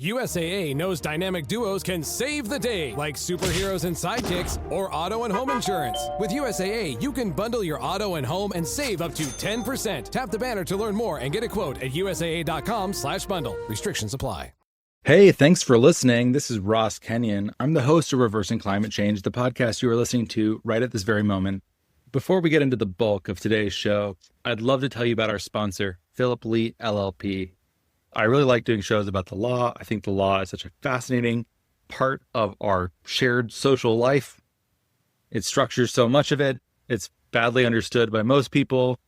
USAA knows dynamic duos can save the day, like superheroes and sidekicks, or auto and home insurance. With USAA, you can bundle your auto and home and save up to 10%. Tap the banner to learn more and get a quote at usaa.com/bundle. Restrictions apply. Hey, thanks for listening. This is Ross Kenyon. I'm the host of Reversing Climate Change, the podcast you are listening to right at this very moment. Before we get into the bulk of today's show, I'd love to tell you about our sponsor, Philip Lee, LLP. I really like doing shows about the law. I think the law is such a fascinating part of our shared social life. It structures so much of it. It's badly understood by most people.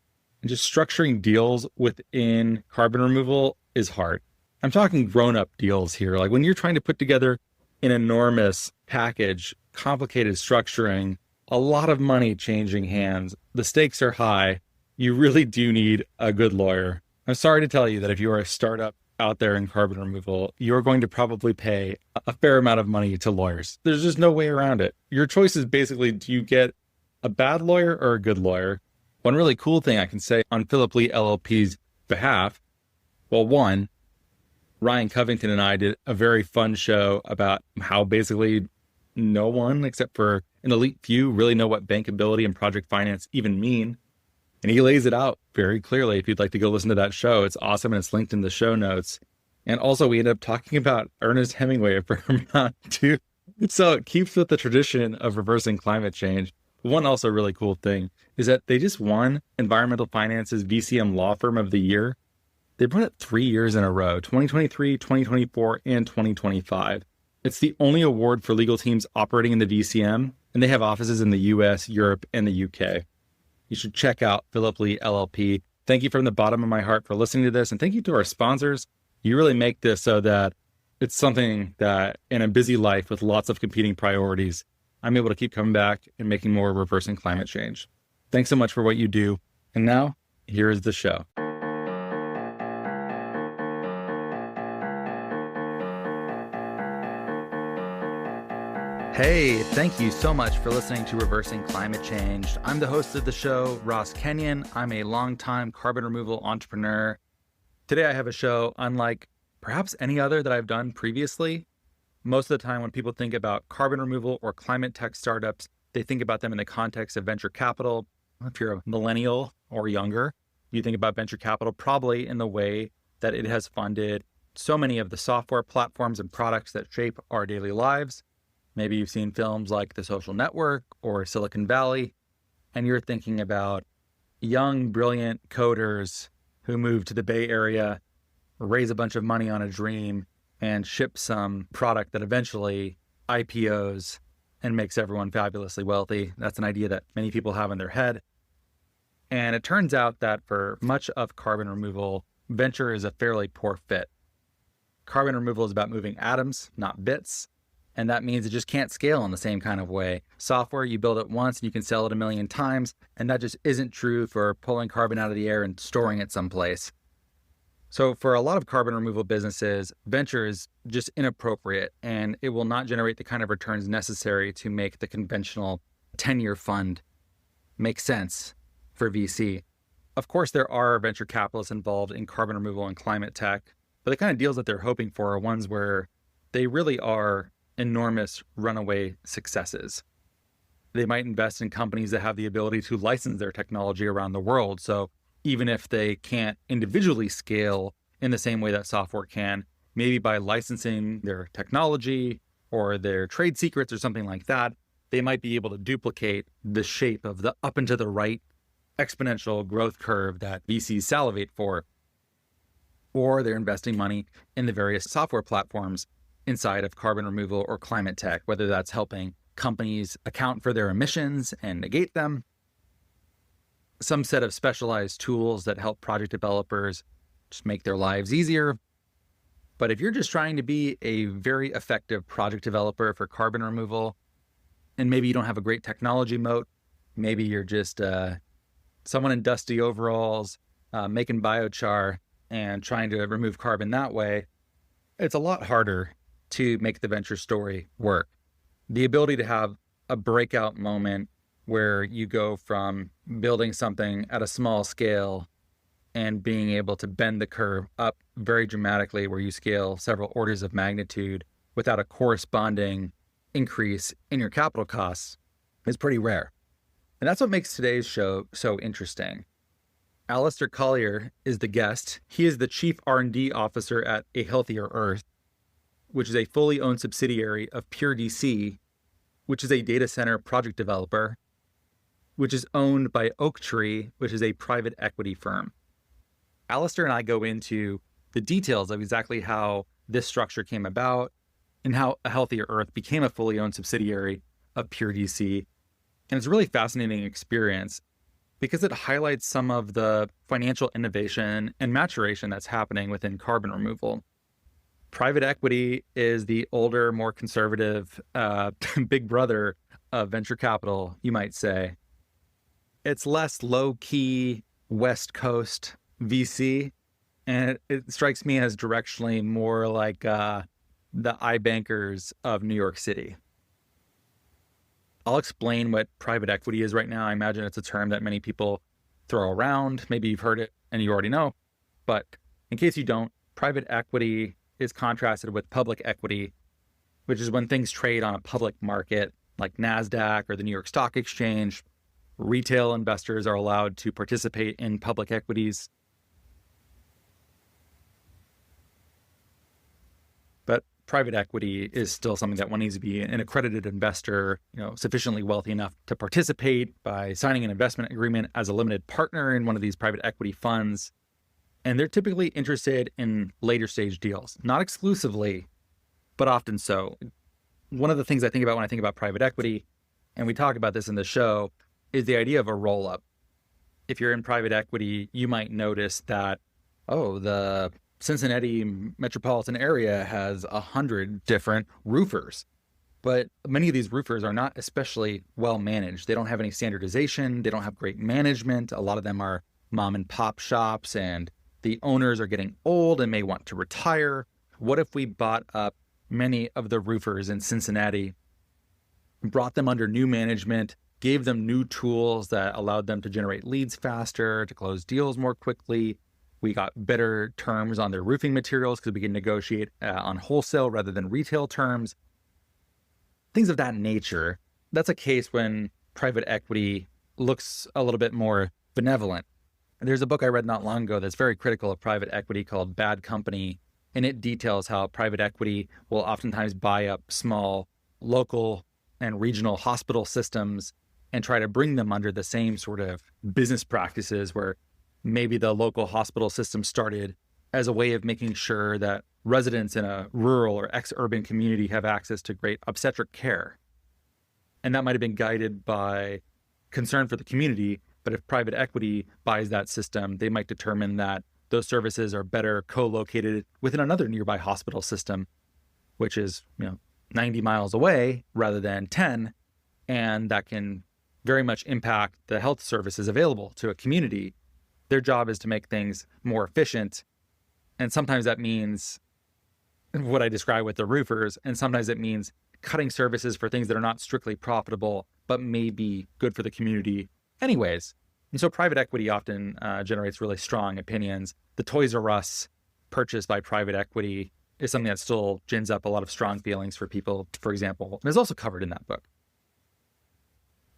And just structuring deals within carbon removal is hard. I'm talking grown-up deals here. Like when you're trying to put together an enormous package, complicated structuring, a lot of money changing hands, the stakes are high. You really do need a good lawyer. I'm sorry to tell you that if you are a startup out there in carbon removal, you're going to probably pay a fair amount of money to lawyers. There's just no way around it. Your choice is basically, do you get a bad lawyer or a good lawyer? One really cool thing I can say on Philip Lee LLP's behalf, well, one, Ryan Covington and I did a very fun show about how basically no one except for an elite few really know what bankability and project finance even mean. And he lays it out very clearly. If you'd like to go listen to that show, it's awesome and it's linked in the show notes. And also we ended up talking about Ernest Hemingway a fair amount too. So it keeps with the tradition of reversing climate change. One also really cool thing is that they just won Environmental Finance's VCM Law Firm of the Year. They've won it 3 years in a row, 2023, 2024, and 2025. It's the only award for legal teams operating in the VCM, and they have offices in the US, Europe, and the UK. You should check out Philip Lee LLP. Thank you from the bottom of my heart for listening to this. And thank you to our sponsors. You really make this so that it's something that in a busy life with lots of competing priorities, I'm able to keep coming back and making more reversing climate change. Thanks so much for what you do. And now, here is the show. Hey, thank you so much for listening to Reversing Climate Change. I'm the host of the show, Ross Kenyon. I'm a longtime carbon removal entrepreneur. Today I have a show unlike perhaps any other that I've done previously. Most of the time when people think about carbon removal or climate tech startups, they think about them in the context of venture capital. If you're a millennial or younger, you think about venture capital probably in the way that it has funded so many of the software platforms and products that shape our daily lives. Maybe you've seen films like The Social Network or Silicon Valley, and you're thinking about young, brilliant coders who move to the Bay Area, raise a bunch of money on a dream, and ship some product that eventually IPOs and makes everyone fabulously wealthy. That's an idea that many people have in their head. And it turns out that for much of carbon removal, venture is a fairly poor fit. Carbon removal is about moving atoms, not bits. And that means it just can't scale in the same kind of way. Software, you build it once and you can sell it 1 million times. And that just isn't true for pulling carbon out of the air and storing it someplace. So for a lot of carbon removal businesses, venture is just inappropriate and it will not generate the kind of returns necessary to make the conventional 10-year fund make sense for VC. Of course, there are venture capitalists involved in carbon removal and climate tech, but the kind of deals that they're hoping for are ones where they really are enormous runaway successes. They might invest in companies that have the ability to license their technology around the world. So even if they can't individually scale in the same way that software can, maybe by licensing their technology or their trade secrets or something like that, they might be able to duplicate the shape of the up and to the right exponential growth curve that VCs salivate for. Or they're investing money in the various software platforms inside of carbon removal or climate tech, whether that's helping companies account for their emissions and negate them, some set of specialized tools that help project developers just make their lives easier. But if you're just trying to be a very effective project developer for carbon removal, and maybe you don't have a great technology moat, maybe you're just someone in dusty overalls making biochar and trying to remove carbon that way, it's a lot harder to make the venture story work. The ability to have a breakout moment where you go from building something at a small scale and being able to bend the curve up very dramatically where you scale several orders of magnitude without a corresponding increase in your capital costs is pretty rare. And that's what makes today's show so interesting. Alastair Collier is the guest. He is the Chief R&D Officer at A Healthier Earth, which is a fully owned subsidiary of Pure DC, which is a data center project developer, which is owned by Oaktree, which is a private equity firm. Alastair and I go into the details of exactly how this structure came about and how A Healthier Earth became a fully owned subsidiary of Pure DC. And it's a really fascinating experience because it highlights some of the financial innovation and maturation that's happening within carbon removal. Private equity is the older, more conservative big brother of venture capital, you might say. It's less low-key West Coast VC, and it strikes me as directionally more like the iBankers of New York City. I'll explain what private equity is right now. I imagine it's a term that many people throw around. Maybe you've heard it and you already know. But in case you don't, private equity is contrasted with public equity, which is when things trade on a public market like NASDAQ or the New York Stock Exchange. Retail investors are allowed to participate in public equities. But private equity is still something that one needs to be an accredited investor, sufficiently wealthy enough to participate by signing an investment agreement as a limited partner in one of these private equity funds. And they're typically interested in later stage deals, not exclusively, but often so. One of the things I think about when I think about private equity, and we talk about this in the show, is the idea of a roll-up. If you're in private equity, you might notice that, the Cincinnati metropolitan area has 100 different roofers. But many of these roofers are not especially well managed. They don't have any standardization. They don't have great management. A lot of them are mom and pop shops, and the owners are getting old and may want to retire. What if we bought up many of the roofers in Cincinnati, brought them under new management, gave them new tools that allowed them to generate leads faster, to close deals more quickly? We got better terms on their roofing materials because we can negotiate on wholesale rather than retail terms. Things of that nature. That's a case when private equity looks a little bit more benevolent. There's a book I read not long ago that's very critical of private equity called Bad Company, and it details how private equity will oftentimes buy up small local and regional hospital systems and try to bring them under the same sort of business practices where maybe the local hospital system started as a way of making sure that residents in a rural or ex-urban community have access to great obstetric care. And that might have been guided by concern for the community, but if private equity buys that system, they might determine that those services are better co-located within another nearby hospital system, which is 90 miles away rather than 10, and that can very much impact the health services available to a community. Their job is to make things more efficient. And sometimes that means what I described with the roofers, and sometimes it means cutting services for things that are not strictly profitable, but may be good for the community anyways. And so private equity often generates really strong opinions. The Toys R Us purchased by private equity is something that still gins up a lot of strong feelings for people, for example, and is also covered in that book.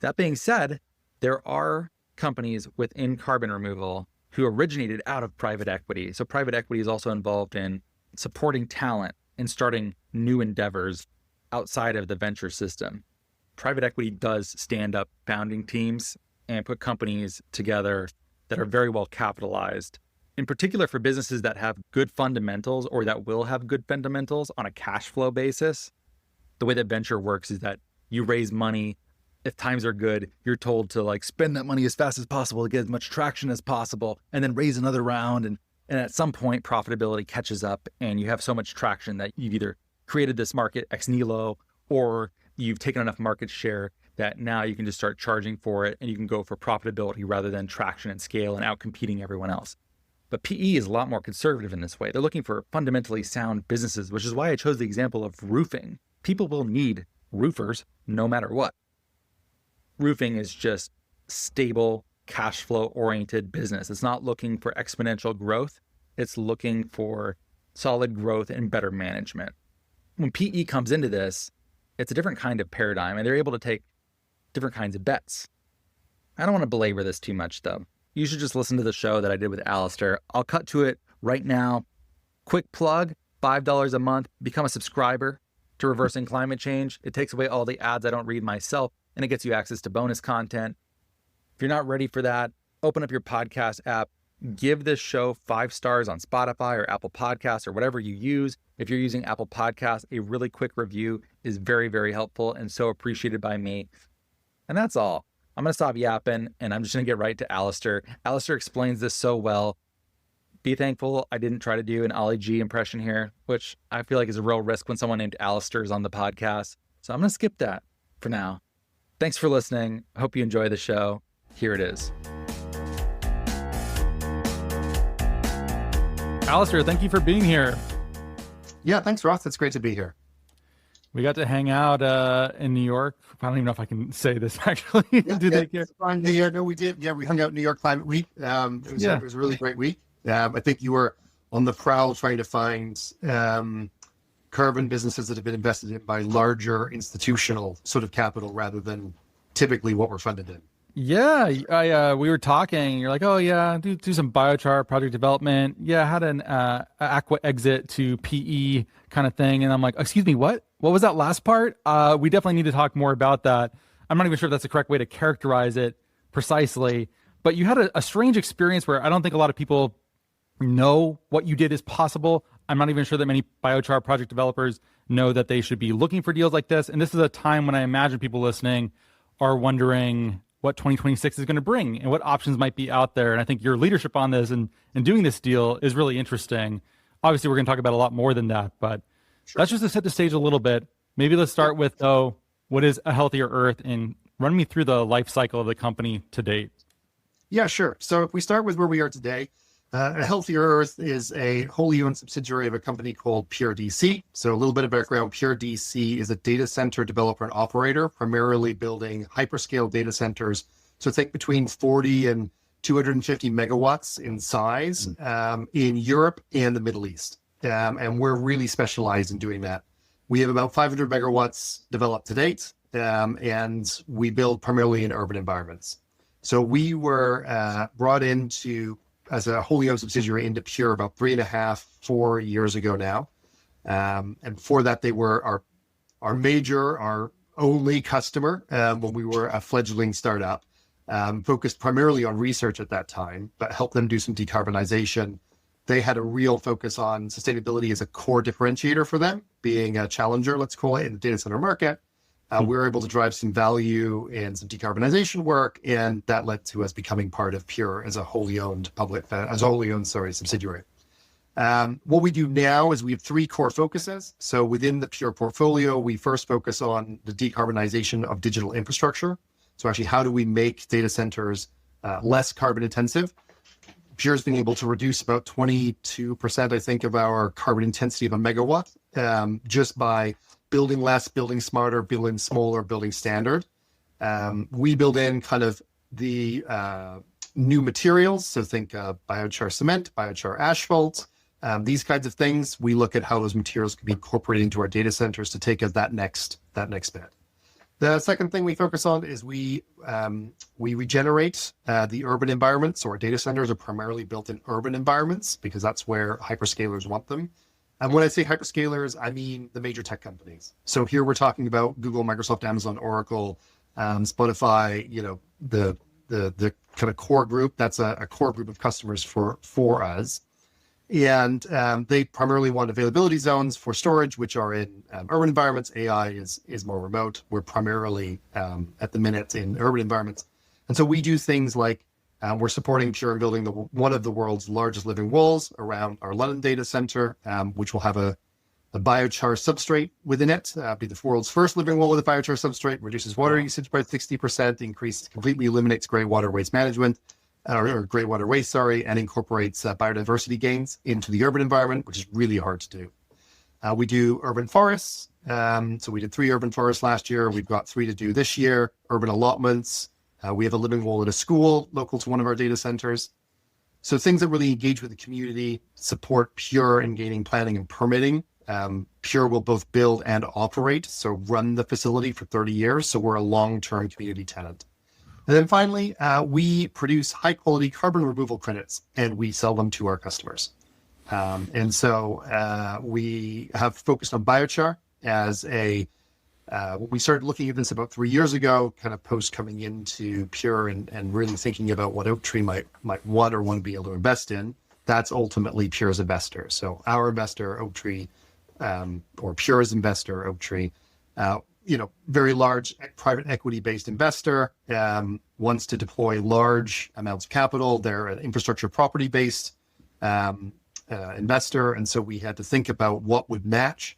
That being said, there are companies within carbon removal who originated out of private equity. So private equity is also involved in supporting talent and starting new endeavors outside of the venture system. Private equity does stand up founding teams and put companies together that are very well capitalized, in particular for businesses that have good fundamentals or that will have good fundamentals on a cash flow basis. The way that venture works is that you raise money. If times are good, you're told to spend that money as fast as possible to get as much traction as possible and then raise another round. And at some point, profitability catches up and you have so much traction that you've either created this market ex nihilo or you've taken enough market share that now you can just start charging for it and you can go for profitability rather than traction and scale and out-competing everyone else. But PE is a lot more conservative in this way. They're looking for fundamentally sound businesses, which is why I chose the example of roofing. People will need roofers no matter what. Roofing is just stable cash flow oriented business. It's not looking for exponential growth. It's looking for solid growth and better management. When PE comes into this, it's a different kind of paradigm, and they're able to take different kinds of bets. I don't want to belabor this too much, though. You should just listen to the show that I did with Alastair. I'll cut to it right now. Quick plug, $5 a month. Become a subscriber to Reversing Climate Change. It takes away all the ads I don't read myself, and it gets you access to bonus content. If you're not ready for that, open up your podcast app. Give this show 5 stars on Spotify or Apple Podcasts or whatever you use. If you're using Apple Podcasts, a really quick review is very, very helpful and so appreciated by me. And that's all. I'm going to stop yapping, and I'm just going to get right to Alastair. Alastair explains this so well. Be thankful I didn't try to do an Ollie G impression here, which I feel like is a real risk when someone named Alastair is on the podcast. So I'm going to skip that for now. Thanks for listening. I hope you enjoy the show. Here it is. Alastair, thank you for being here. Yeah, thanks, Ross. It's great to be here. We got to hang out in New York. I don't even know if I can say this, actually. No, we did. Yeah, we hung out in New York Climate Week. It was a really great week. I think you were on the prowl trying to find carbon businesses that have been invested in by larger institutional sort of capital rather than typically what we're funded in. Yeah, we were talking. You're like, oh yeah, do some biochar project development. Yeah, I had an aqua exit to PE kind of thing, and I'm like, excuse me, what? What was that last part? We definitely need to talk more about that. I'm not even sure if that's the correct way to characterize it precisely, but you had a strange experience where I don't think a lot of people know what you did is possible. I'm not even sure that many biochar project developers know that they should be looking for deals like this. And this is a time when I imagine people listening are wondering what 2026 is going to bring and what options might be out there. And I think your leadership on this and doing this deal is really interesting. Obviously, we're going to talk about a lot more than that, but that's just to set the stage a little bit. Maybe let's start with, though, what is a healthier earth, and run me through the life cycle of the company to date. Yeah, sure. So if we start with where we are today, A Healthier Earth is a wholly owned subsidiary of a company called PureDC. So a little bit of background, PureDC is a data center developer and operator, primarily building hyperscale data centers. So think between 40 and 250 megawatts in size in Europe and the Middle East. And we're really specialized in doing that. We have about 500 megawatts developed to date, and we build primarily in urban environments. So we were brought into as a wholly owned subsidiary into Pure about 3.5-4 years ago now. And before that, they were our only customer when we were a fledgling startup, focused primarily on research at that time, but helped them do some decarbonization. They had a real focus on sustainability as a core differentiator for them, being a challenger, let's call it, in the data center market. We were able to drive some value and some decarbonization work, and that led to us becoming part of Pure as a wholly owned subsidiary. What we do now is we have 3 core focuses. So within the Pure portfolio, we first focus on the decarbonization of digital infrastructure. So actually, how do we make data centers less carbon intensive? Pure's been able to reduce about 22%, I think, of our carbon intensity of a megawatt just by building less, building smarter, building smaller, building standard. We build in kind of the new materials. So think biochar cement, biochar asphalt, these kinds of things. We look at how those materials can be incorporated into our data centers to take us that next bit. The second thing we focus on is we regenerate the urban environments. So our data centers are primarily built in urban environments because that's where hyperscalers want them. And when I say hyperscalers, I mean the major tech companies. So here we're talking about Google, Microsoft, Amazon, Oracle, Spotify, the kind of core group. That's a core group of customers for us. And they primarily want availability zones for storage, which are in urban environments. AI is more remote. We're primarily at the minute in urban environments. And so we do things like we're supporting Pure in building one of the world's largest living walls around our London data center, which will have a biochar substrate within it. Be the world's first living wall with a biochar substrate, reduces water usage by 60%, completely eliminates grey water waste management, or grey water waste, and incorporates biodiversity gains into the urban environment, which is really hard to do. We do urban forests. So we did 3 urban forests last year. We've got 3 to do this year. Urban allotments, We have a living wall at a school local to one of our data centers. So things that really engage with the community, support Pure in gaining planning and permitting. Pure will both build and operate, so run the facility for 30 years. So we're a long-term community tenant. And then finally, we produce high-quality carbon removal credits, and we sell them to our customers. And so we have focused on biochar as we started looking at this about 3 years ago, kind of post coming into Pure and really thinking about what Oaktree might want or want to be able to invest in. That's ultimately Pure's investor. So our investor, Oaktree, or Pure's investor, Oaktree, very large private equity-based investor, wants to deploy large amounts of capital. They're an infrastructure property-based investor. And so we had to think about what would match.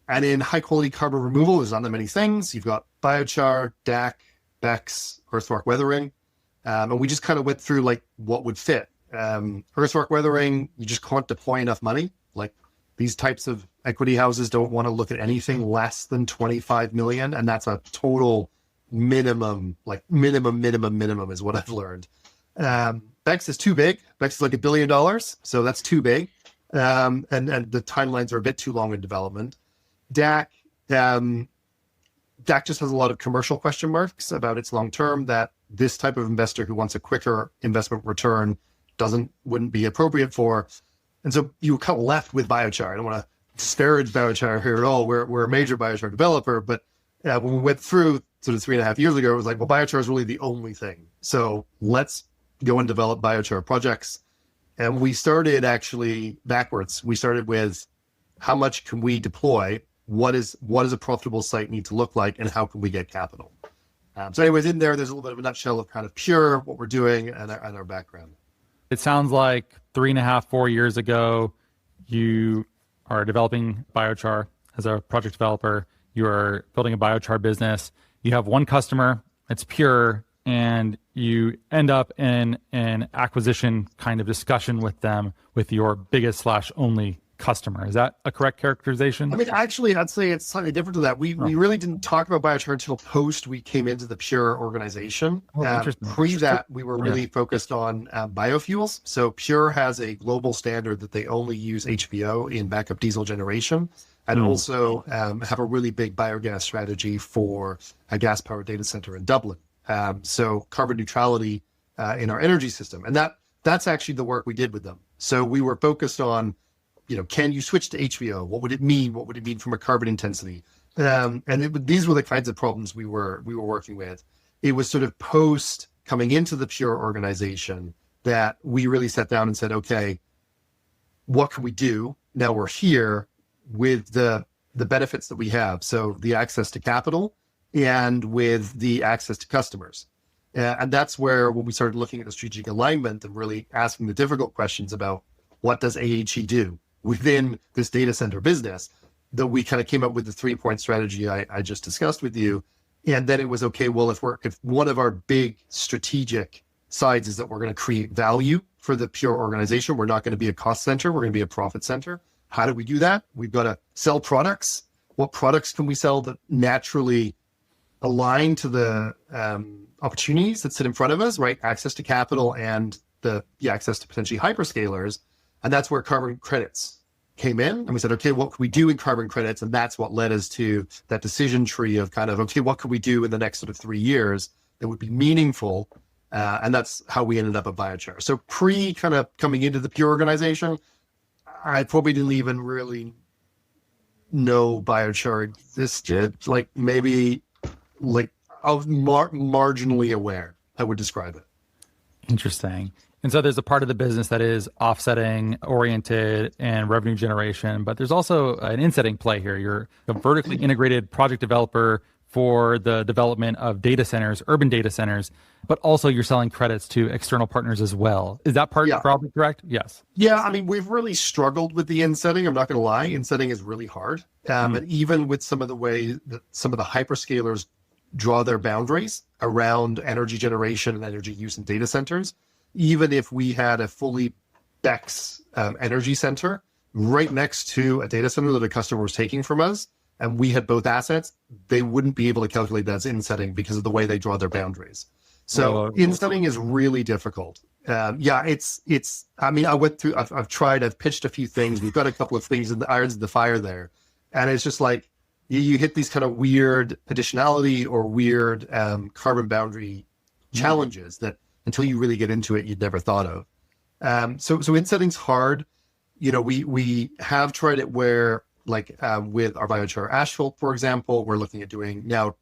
And in high-quality carbon removal, there's not that many things. You've got biochar, DAC, BECCS, earthwork weathering. And we just kind of went through like what would fit. Earthwork weathering, you just can't deploy enough money. Like these types of equity houses don't want to look at anything less than 25 million. And that's a total minimum, like minimum is what I've learned. BECCS is too big. BECCS is like $1 billion. So that's too big. And the timelines are a bit too long in development. DAC just has a lot of commercial question marks about its long term that this type of investor who wants a quicker investment return wouldn't be appropriate for. And so you kind of left with biochar. I don't want to disparage biochar here at all. We're a major biochar developer, but when we went through sort of 3.5 years ago, it was like, well, biochar is really the only thing. So let's go and develop biochar projects. And we started actually backwards. We started with how much can we deploy? What does a profitable site need to look like, and how can we get capital? So anyways, in there's a little bit of a nutshell of kind of Pure, what we're doing, and our background. It sounds like 3.5, 4 years ago, you are developing biochar as a project developer. You are building a biochar business. You have one customer, it's Pure, and you end up in an acquisition kind of discussion with them, with your biggest / only customer. Is that a correct characterization? I mean, actually, I'd say it's slightly different to that. We really didn't talk about biochar until post we came into the Pure organization. Pre that, we were really focused on biofuels. So Pure has a global standard that they only use HVO in backup diesel generation, and also have a really big biogas strategy for a gas-powered data center in Dublin. So carbon neutrality in our energy system. And that's actually the work we did with them. So we were focused on, can you switch to HVO? What would it mean? What would it mean from a carbon intensity? These were the kinds of problems we were working with. It was sort of post coming into the Pure organization that we really sat down and said, okay, what can we do? Now we're here with the benefits that we have. So the access to capital and with the access to customers. And that's where when we started looking at the strategic alignment and really asking the difficult questions about what does AHE do within this data center business, that we kind of came up with the 3-point strategy I just discussed with you. And then it was, okay, well, if one of our big strategic sides is that we're going to create value for the Pure organization, we're not going to be a cost center, we're going to be a profit center. How do we do that? We've got to sell products. What products can we sell that naturally align to the opportunities that sit in front of us, right? Access to capital and the access to potentially hyperscalers. And that's where carbon credits came in. And we said, okay, what can we do in carbon credits? And that's what led us to that decision tree of kind of, okay, what could we do in the next sort of 3 years that would be meaningful? And that's how we ended up at Biochar. So pre kind of coming into the Pure organization, I probably didn't even really know Biochar existed. Like maybe like I was marginally aware, I would describe it. Interesting. And so there's a part of the business that is offsetting oriented and revenue generation, but there's also an insetting play here. You're a vertically integrated project developer for the development of data centers, urban data centers, but also you're selling credits to external partners as well. Is that part probably correct? Yes. Yeah, I mean, we've really struggled with the insetting. I'm not going to lie. Insetting is really hard. And even with some of the way that some of the hyperscalers draw their boundaries around energy generation and energy use in data centers, even if we had a fully BECCS energy center right next to a data center that a customer was taking from us, and we had both assets, they wouldn't be able to calculate that as insetting because of the way they draw their boundaries. So insetting is really difficult. I've pitched a few things. We've got a couple of things in the irons in the fire there. And it's just like, you hit these kind of weird additionality or weird carbon boundary challenges that until you really get into it, you'd never thought of. So insetting's hard. We have tried it where, like with our biochar asphalt, for example, we're looking at doing now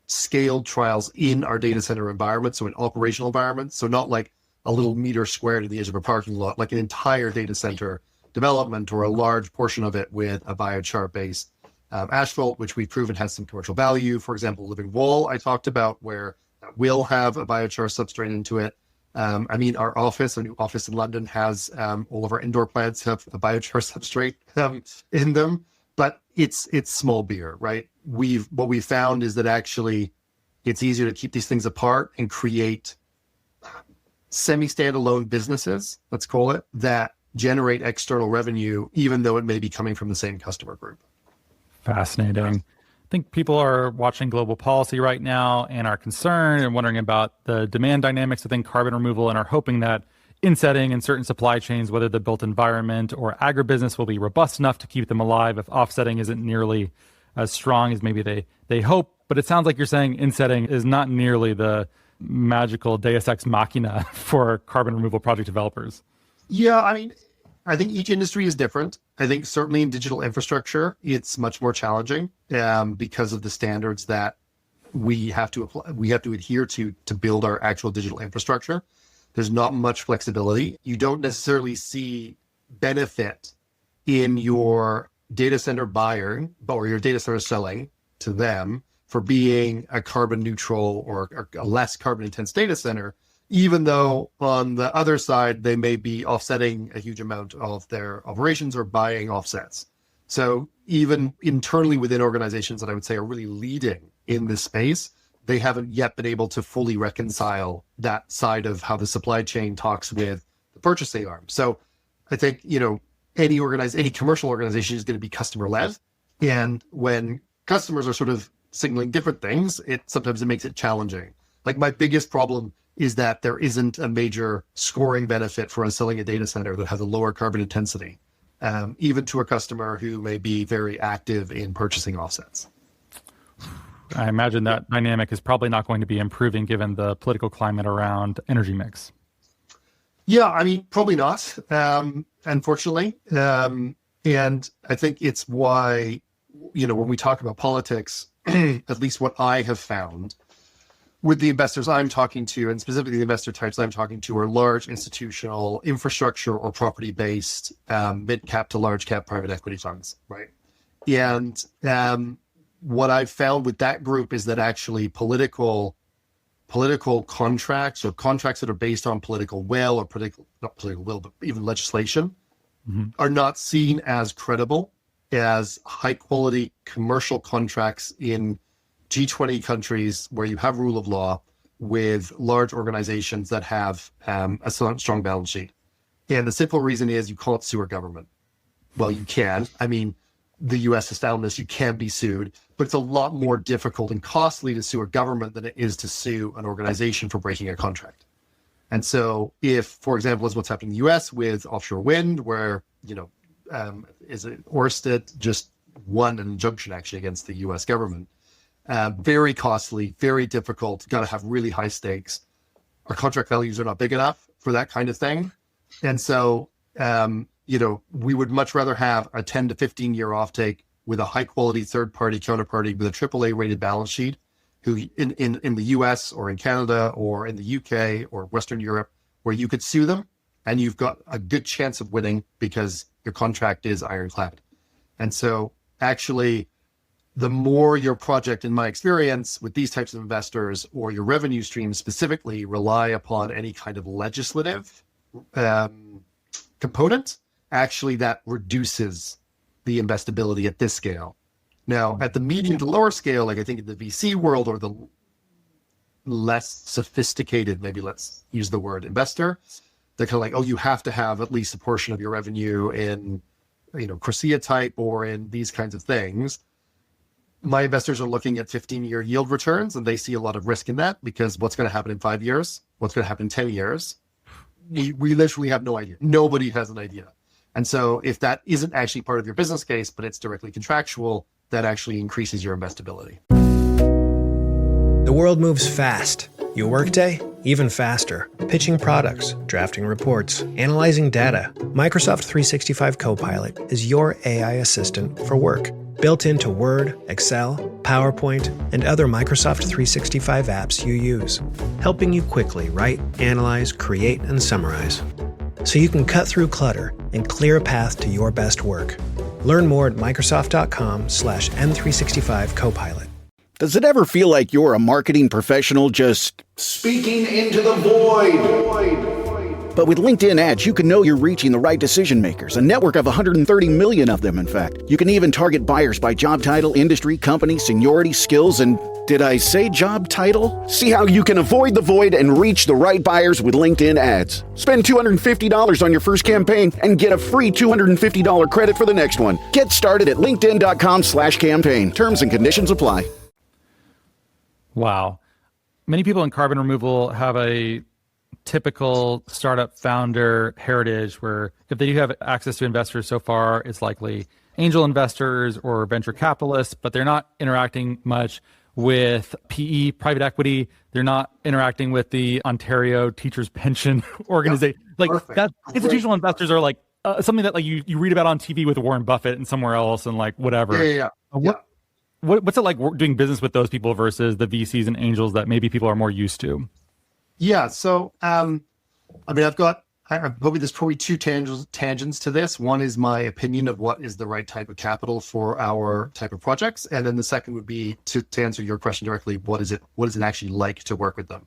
scaled trials in our data center environment, so in operational environments, so not like a little meter squared at the edge of a parking lot, like an entire data center development or a large portion of it with a biochar-based asphalt, which we've proven has some commercial value. For example, Living Wall I talked about, where will have a biochar substrate into it. Our new office in London has all of our indoor plants have a biochar substrate in them, but it's small beer, right? What we found is that actually it's easier to keep these things apart and create semi-standalone businesses, let's call it, that generate external revenue, even though it may be coming from the same customer group. Fascinating. I think people are watching global policy right now and are concerned and wondering about the demand dynamics within carbon removal and are hoping that insetting in certain supply chains, whether the built environment or agribusiness, will be robust enough to keep them alive if offsetting isn't nearly as strong as maybe they hope. But it sounds like you're saying insetting is not nearly the magical deus ex machina for carbon removal project developers. Yeah, I think each industry is different. I think certainly in digital infrastructure, it's much more challenging because of the standards that we have to apply, we have to adhere to build our actual digital infrastructure. There's not much flexibility. You don't necessarily see benefit in your data center buyer or your data center selling to them for being a carbon neutral or a less carbon intense data center, even though on the other side, they may be offsetting a huge amount of their operations or buying offsets. So even internally within organizations that I would say are really leading in this space, they haven't yet been able to fully reconcile that side of how the supply chain talks with the purchasing arm. So I think, any commercial organization is going to be customer led. And when customers are sort of signaling different things, sometimes it makes it challenging. Like my biggest problem is that there isn't a major scoring benefit for us selling a data center that has a lower carbon intensity, even to a customer who may be very active in purchasing offsets. I imagine that dynamic is probably not going to be improving given the political climate around energy mix. Yeah, probably not, unfortunately. And I think it's why, when we talk about politics, at least what I have found with the investors I'm talking to, and specifically the investor types I'm talking to, are large institutional infrastructure or property-based mid-cap to large-cap private equity funds, right? And what I've found with that group is that actually political contracts or contracts that are based on political will or not political will, but even legislation are not seen as credible as high-quality commercial contracts in G20 countries where you have rule of law with large organizations that have a strong balance sheet. And the simple reason is you can't sue a government. Well, you can. The US has found this, you can be sued, but it's a lot more difficult and costly to sue a government than it is to sue an organization for breaking a contract. And so if, for example, is what's happening in the US with offshore wind, where, is it Ørsted just won an injunction actually against the US government. Very costly, very difficult, got to have really high stakes. Our contract values are not big enough for that kind of thing. And so, we would much rather have a 10 to 15 year offtake with a high quality third party counterparty with a AAA rated balance sheet, who in the US or in Canada or in the UK or Western Europe, where you could sue them and you've got a good chance of winning because your contract is ironclad. And so actually, the more your project, in my experience with these types of investors, or your revenue streams specifically, rely upon any kind of legislative component, actually that reduces the investability at this scale. Now, at the medium to lower scale, like I think in the VC world or the less sophisticated, maybe let's use the word investor, they're kind of like, oh, you have to have at least a portion of your revenue in, Corsia type or in these kinds of things. my investors are looking at 15-year yield returns, and they see a lot of risk in that because what's going to happen in 5 years? What's going to happen in 10 years? We literally have no idea. Nobody has an idea. And so if that isn't actually part of your business case, but it's directly contractual, that actually increases your investability. The world moves fast. Your workday, even faster. Pitching products, drafting reports, analyzing data. Microsoft 365 Copilot is your AI assistant for work. Built into Word, Excel, PowerPoint, and other Microsoft 365 apps you use. Helping you quickly write, analyze, create, and summarize. So you can cut through clutter and clear a path to your best work. Learn more at Microsoft.com/M365 Copilot. Does it ever feel like you're a marketing professional just speaking into the void? But with LinkedIn ads, you can know you're reaching the right decision makers, a network of 130 million of them, in fact. You can even target buyers by job title, industry, company, seniority, skills, and did I say job title? See how you can avoid the void and reach the right buyers with LinkedIn ads. Spend $250 on your first campaign and get a free $250 credit for the next one. Get started at linkedin.com/campaign. Terms and conditions apply. Wow. Many people in carbon removal have a typical startup founder heritage where if they do have access to investors so far, it's likely angel investors or venture capitalists, but they're not interacting much with PE, private equity. They're not interacting with the Ontario Teachers Pension Organization. Like that, institutional investors are like something that like you read about on TV with Warren Buffett and somewhere else and like whatever. What's it like doing business with those people versus the VCs and angels that maybe people are more used to? Yeah. So, I mean, there's probably two tangents to this. One is my opinion of what is the right type of capital for our type of projects. And then the second would be to answer your question directly, what is it actually like to work with them?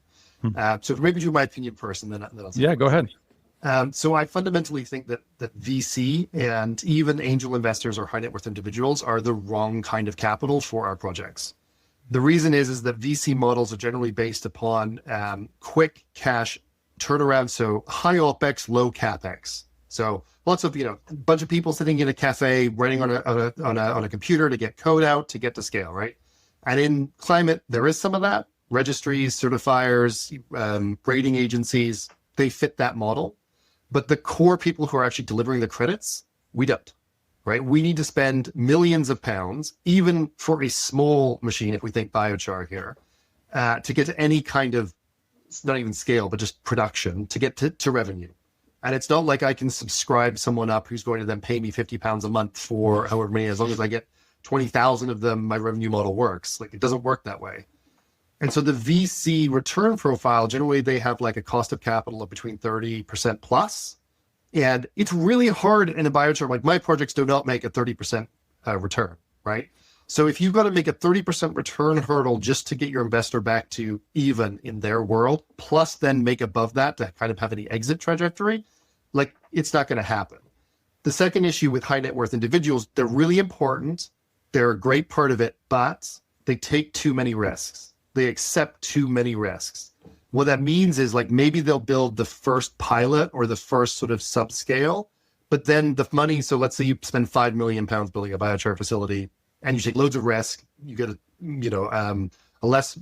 So maybe do my opinion first and then I'll say go ahead. So I fundamentally think that VC and even angel investors or high net worth individuals are the wrong kind of capital for our projects. The reason is that VC models are generally based upon quick cash turnaround, so high OPEX, low CAPEX. So lots of, a bunch of people sitting in a cafe, writing on a computer to get code out to get to scale, right? And in climate, there is some of that. Registries, certifiers, rating agencies, they fit that model. But the core people who are actually delivering the credits, we don't. Right? We need to spend millions of pounds, even for a small machine, if we think biochar here, to get to any kind of, it's not even scale, but just production, to get to revenue. And it's not like I can subscribe someone up who's going to then pay me £50 a month for however many, as long as I get 20,000 of them, my revenue model works. Like it doesn't work that way. And so the VC return profile, generally they have like a cost of capital of between 30% plus. And it's really hard in a biochar, like my projects do not make a 30% return, right? So if you've got to make a 30% return hurdle just to get your investor back to even in their world, plus then make above that to kind of have any exit trajectory, like it's not going to happen. The second issue with high net worth individuals, they're really important. They're a great part of it, but they take too many risks. They accept too many risks. What that means is like maybe they'll build the first pilot or the first sort of subscale, but then the money, so let's say you spend £5 million building a biochar facility and you take loads of risk, you get a less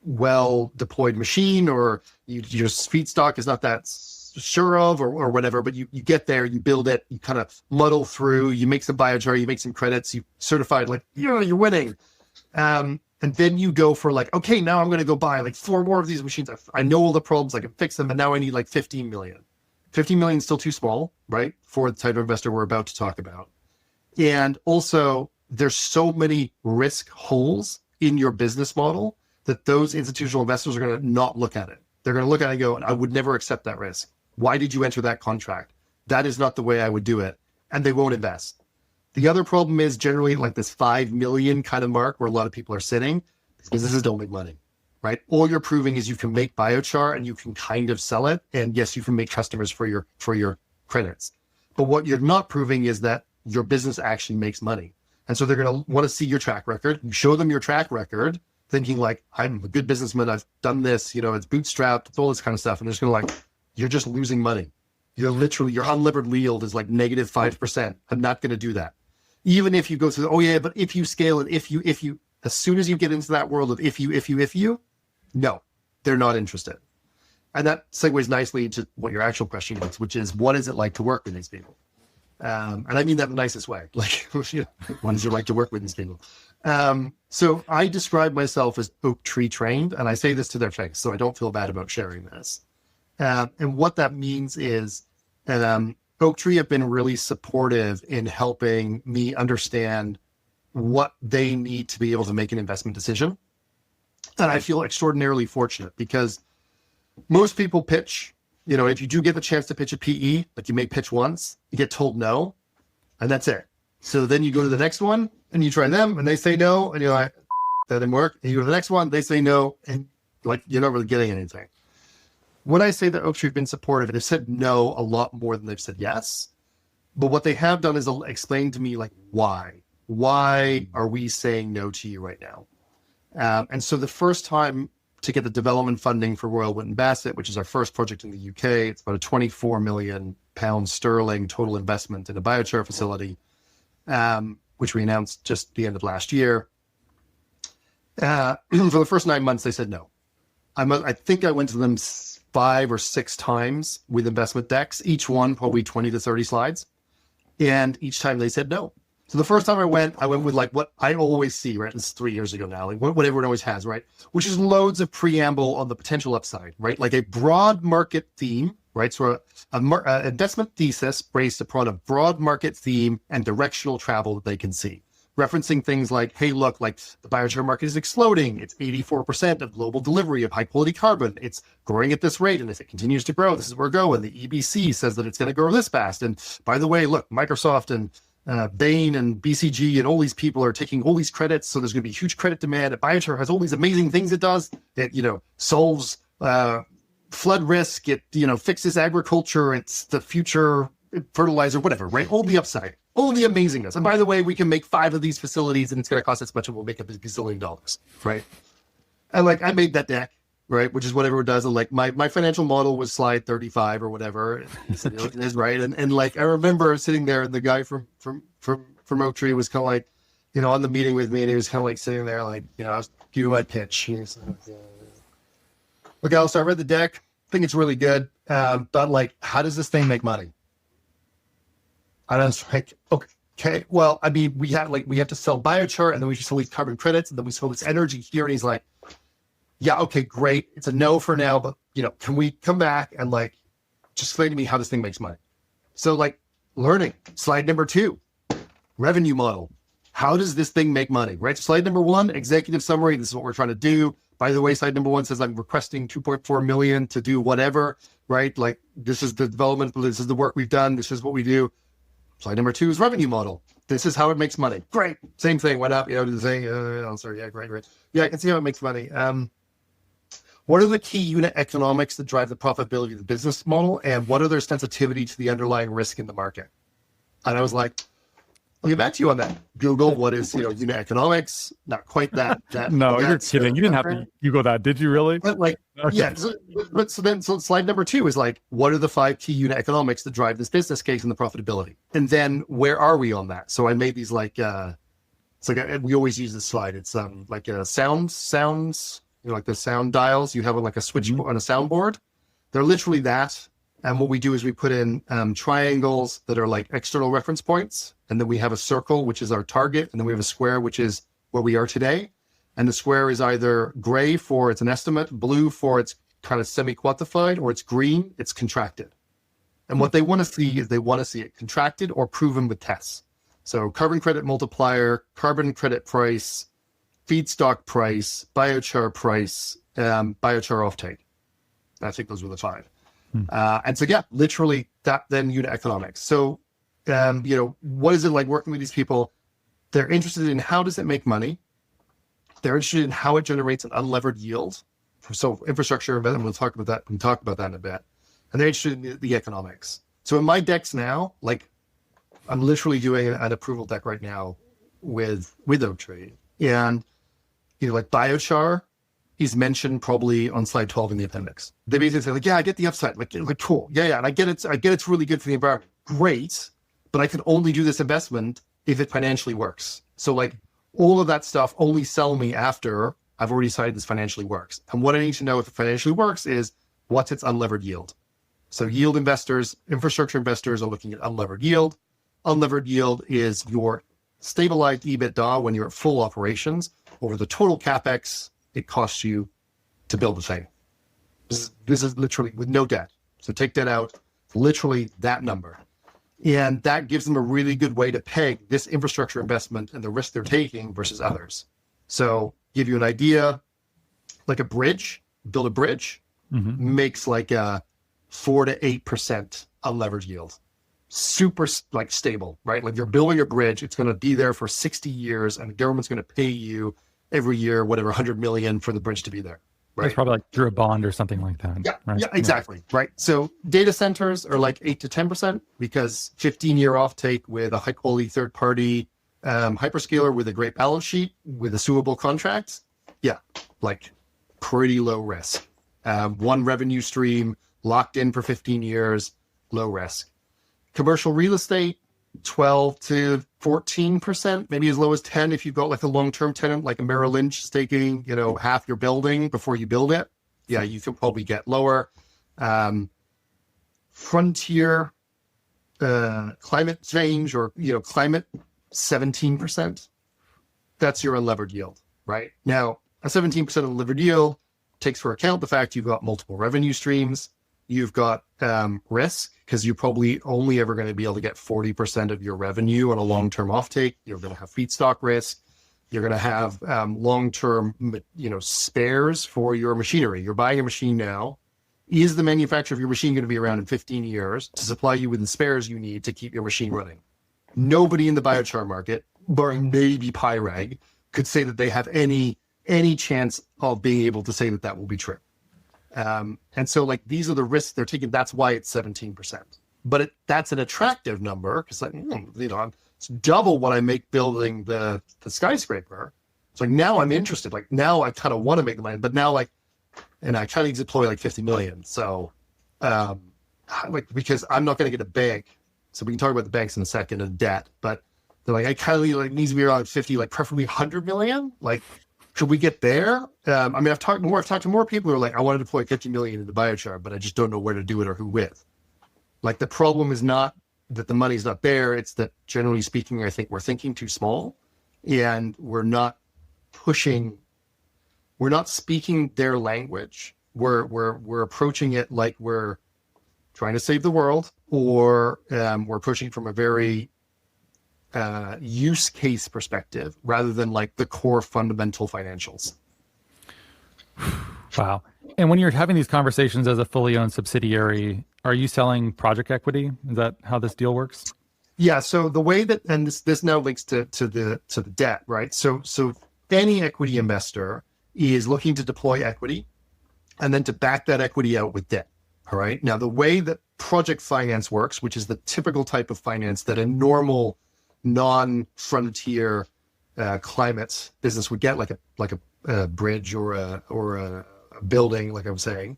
well deployed machine, or your feedstock is not that sure of or whatever, but you get there, you build it, you kind of muddle through, you make some biochar, you make some credits, you certified like, you're winning. And then you go for like, okay, now I'm going to go buy like 4 more of these machines. I know all the problems, I can fix them, and now I need like 15 million. 15 million is still too small, right? For the type of investor we're about to talk about. And also there's so many risk holes in your business model that those institutional investors are going to not look at it. They're going to look at it and go, I would never accept that risk. Why did you enter that contract? That is not the way I would do it. And they won't invest. The other problem is generally like this 5 million kind of mark where a lot of people are sitting. These businesses don't make money, right? All you're proving is you can make biochar and you can kind of sell it. And yes, you can make customers for your credits. But what you're not proving is that your business actually makes money. And so they're going to want to see your track record. You show them your track record, thinking like, I'm a good businessman. I've done this, it's bootstrapped, it's all this kind of stuff. And they're just going to like, you're just losing money. Your unlevered yield is like -5%. I'm not going to do that. Even if you go through, oh yeah, but if you scale it, if you, as soon as you get into that world of if you, no, they're not interested. And that segues nicely to what your actual question is, which is, what is it like to work with these people? And I mean that in the nicest way. Like, what is it like to work with these people? So I describe myself as Oaktree trained, and I say this to their face, so I don't feel bad about sharing this. And what that means is that Oaktree have been really supportive in helping me understand what they need to be able to make an investment decision. And I feel extraordinarily fortunate because most people pitch, if you do get the chance to pitch a PE, like you may pitch once, you get told no, and that's it. So then you go to the next one and you try them and they say no, and you're like, that didn't work. And you go to the next one, they say no, and like, you're not really getting anything. When I say that Oaktree have been supportive, they've said no a lot more than they've said yes. But what they have done is explain to me, like, why? Why are we saying no to you right now? And so the first time to get the development funding for Royal Winton Bassett, which is our first project in the UK, it's about a 24 million pound sterling total investment in a biochar facility, which we announced just the end of last year. For the first 9 months, they said no. I think I went to them 5 or 6 times with investment decks, each one probably 20 to 30 slides. And each time they said no. So the first time I went with like what I always see, right? This is 3 years ago now, like what everyone always has, right? Which is loads of preamble on the potential upside, right? Like a broad market theme, right? So a investment thesis based upon a broad market theme and directional travel that they can see. Referencing things like, hey, look, like the biochar market is exploding. It's 84% of global delivery of high quality carbon. It's growing at this rate. And if it continues to grow, this is where we're going. The EBC says that it's going to grow this fast. And by the way, look, Microsoft and Bain and BCG and all these people are taking all these credits. So there's going to be huge credit demand. And biochar has all these amazing things it does. It, solves flood risk. It, fixes agriculture. It's the future fertilizer, whatever, right? All the upside. All the amazingness. And by the way, we can make 5 of these facilities and it's going to cost us much and we'll make a gazillion dollars, right? And like, I made that deck, right? Which is what everyone does. And like my financial model was slide 35 or whatever. It is right. And like, I remember sitting there and the guy from Oaktree was kind of like, on the meeting with me, and he was kind of like sitting there like, I was giving my pitch. He was like, look, Alastair, I read the deck. I think it's really good. But like, how does this thing make money? And I was like, okay, well, I mean, we have to sell biochar and then we sell these carbon credits and then we sell this energy here. And he's like, yeah, okay, great. It's a no for now, but can we come back and like, just explain to me how this thing makes money? So like learning, slide number 2, revenue model. How does this thing make money, right? Slide number 1, executive summary. This is what we're trying to do. By the way, slide number 1 says I'm requesting 2.4 million to do whatever, right? Like this is the development, this is the work we've done. This is what we do. Slide number 2 is revenue model. This is how it makes money. Great. Same thing. Went up, do the thing. Sorry. Yeah, great. Yeah, I can see how it makes money. What are the key unit economics that drive the profitability of the business model? And what are their sensitivity to the underlying risk in the market? And I was like, I'll get back to you on that. Google, what is, unit economics? Not quite that. No, you're kidding. You didn't have to Google that. Did you really? But like, okay. Yeah. So slide number 2 is like, what are the 5 key unit economics that drive this business case and the profitability? And then where are we on that? So I made these like, it's like, we always use this slide. It's like sounds, like the sound dials you have on like a switch on a soundboard. They're literally that. And what we do is we put in triangles that are like external reference points. And then we have a circle, which is our target. And then we have a square, which is where we are today. And the square is either gray for it's an estimate, blue for it's kind of semi-quantified, or it's green, it's contracted. And what they want to see is they want to see it contracted or proven with tests. So carbon credit multiplier, carbon credit price, feedstock price, biochar price, biochar offtake. I think those were the 5. And so, yeah, literally that then unit economics. So, what is it like working with these people? They're interested in how does it make money? They're interested in how it generates an unlevered yield. So infrastructure investment, we'll talk about that in a bit. And they're interested in the economics. So in my decks now, like I'm literally doing an approval deck right now with Oaktree. And, like biochar is mentioned probably on slide 12 in the appendix. They basically say like, yeah, I get the upside. Like cool. Yeah. And I get it's really good for the environment. Great. But I can only do this investment if it financially works. So like all of that stuff only sell me after I've already decided this financially works. And what I need to know if it financially works is what's its unlevered yield. So yield investors, infrastructure investors are looking at unlevered yield. Unlevered yield is your stabilized EBITDA when you're at full operations over the total CapEx it costs you to build the thing. This is literally with no debt. So take debt out, literally that number. And that gives them a really good way to peg this infrastructure investment and the risk they're taking versus others. So give you an idea, like a bridge, build a bridge, makes like a 4 to 8% unlevered yield. Super like stable, right? Like you're building a bridge, it's going to be there for 60 years and the government's going to pay you every year, whatever, 100 million for the bridge to be there. Right. It's probably like through a bond or something like that. Yeah, right? Yeah, exactly. Yeah. Right. So data centers are like 8 to 10% because 15-year offtake with a high quality third party hyperscaler with a great balance sheet with a suable contract. Yeah, like pretty low risk. One revenue stream locked in for 15 years, low risk. Commercial real estate, 12 to 14%, maybe as low as 10 if you've got like a long-term tenant, like a Merrill Lynch staking, half your building before you build it. Yeah, you can probably get lower. Frontier, climate change or, climate, 17%. That's your unlevered yield, right? Now, a 17% unlevered yield takes for account the fact you've got multiple revenue streams. You've got risk because you're probably only ever going to be able to get 40% of your revenue on a long-term offtake. You're going to have feedstock risk. You're going to have long-term, spares for your machinery. You're buying a machine now. Is the manufacturer of your machine going to be around in 15 years to supply you with the spares you need to keep your machine running? Nobody in the biochar market, barring maybe Pyrag, could say that they have any chance of being able to say that that will be true. And so like these are the risks they're taking. That's why it's 17%. But that's an attractive number because it's double what I make building the skyscraper. So like now I'm interested. Like now I kind of want to make the money, but now and I kind of deploy like 50 million. So because I'm not going to get a bank. So we can talk about the banks in a second and debt, but they're like, I kind of needs to be around 50, like preferably 100 million. Like, should we get there? I've talked to more people who are like, I want to deploy 50 million into biochar, but I just don't know where to do it or who with. Like the problem is not that the money's not there. It's that generally speaking, I think we're thinking too small and we're not speaking their language. We're approaching it like we're trying to save the world or we're pushing from a very use case perspective rather than like the core fundamental financials. Wow. And when you're having these conversations as a fully owned subsidiary, are you selling project equity? Is that how this deal works? Yeah. So the way that, and this now links to the debt, right? So any equity investor is looking to deploy equity and then to back that equity out with debt. All right. Now the way that project finance works, which is the typical type of finance that a normal non-frontier climate business would get, like a bridge or a building, like I was saying,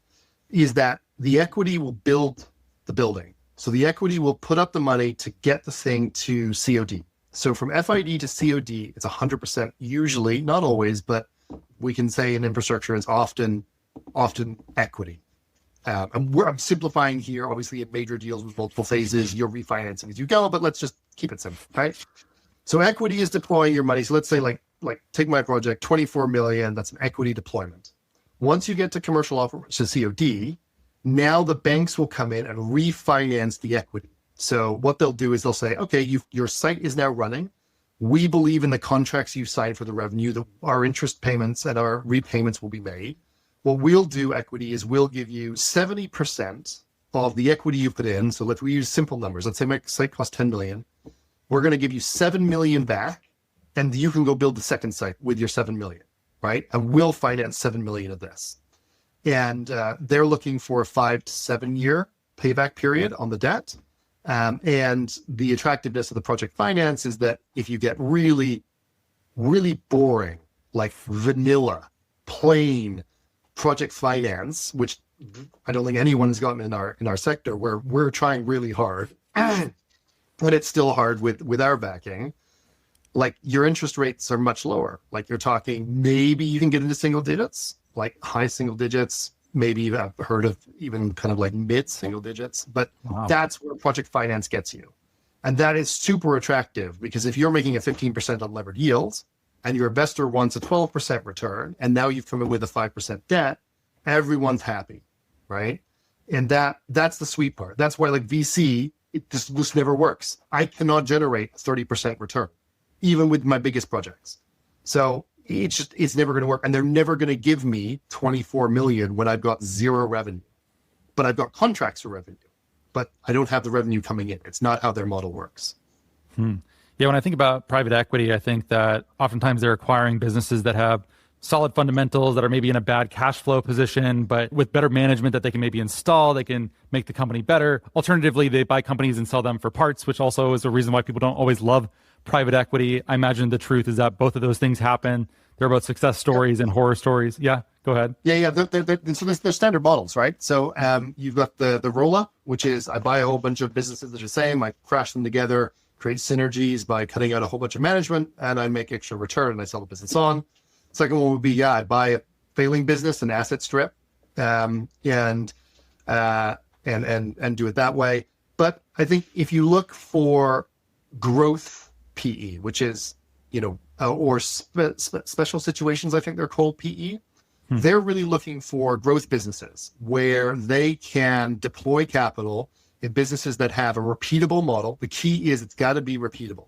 is that the equity will build the building. So the equity will put up the money to get the thing to COD. So from FID to COD, it's 100%, usually, not always, but we can say in infrastructure, it's often equity. I'm simplifying here. Obviously, in major deals with multiple phases, you're refinancing as you go, but let's just keep it simple, right? So equity is deploying your money. So let's say like take my project, 24 million, that's an equity deployment. Once you get to commercial offer to COD, now the banks will come in and refinance the equity. So what they'll do is they'll say, okay, your site is now running. We believe in the contracts you've signed for the revenue, that our interest payments and our repayments will be made. What we'll do, equity, is we'll give you 70% of the equity you put in. So we use simple numbers. Let's say my site costs 10 million. We're going to give you 7 million back, and you can go build the second site with your 7 million, right? And we'll finance 7 million of this. And they're looking for a 5 to 7 year payback period on the debt. And the attractiveness of the project finance is that if you get really, really boring, like vanilla, plain project finance, which I don't think anyone's gotten in our sector, where we're trying really hard, but it's still hard with our backing. like your interest rates are much lower. Like you're talking, maybe you can get into single digits, like high single digits. Maybe I've heard of even kind of like mid single digits, but that's where project finance gets you. And that is super attractive because if you're making a 15% unlevered yield and your investor wants a 12% return, and now you've come in with a 5% debt, everyone's happy, right? And that's the sweet part. That's why like VC, this never works. I cannot generate a 30% return, even with my biggest projects. So it's never going to work. And they're never going to give me 24 million when I've got zero revenue, but I've got contracts for revenue, but I don't have the revenue coming in. It's not how their model works. Yeah, when I think about private equity, I think that oftentimes they're acquiring businesses that have solid fundamentals that are maybe in a bad cash flow position, but with better management that they can maybe install, they can make the company better. Alternatively, they buy companies and sell them for parts, which also is a reason why people don't always love private equity. I imagine the truth is that both of those things happen. They're both success stories and horror stories. Yeah, go ahead. Yeah. So they're standard models, right? So you've got the roll-up, which is I buy a whole bunch of businesses that are the same, I crash them together, create synergies by cutting out a whole bunch of management, and I make extra return and I sell the business on. Second one would be, I buy a failing business, an asset strip, and do it that way. But I think if you look for growth PE, which is, or special situations, I think they're called PE, they're really looking for growth businesses where they can deploy capital in businesses that have a repeatable model. The key is it's got to be repeatable.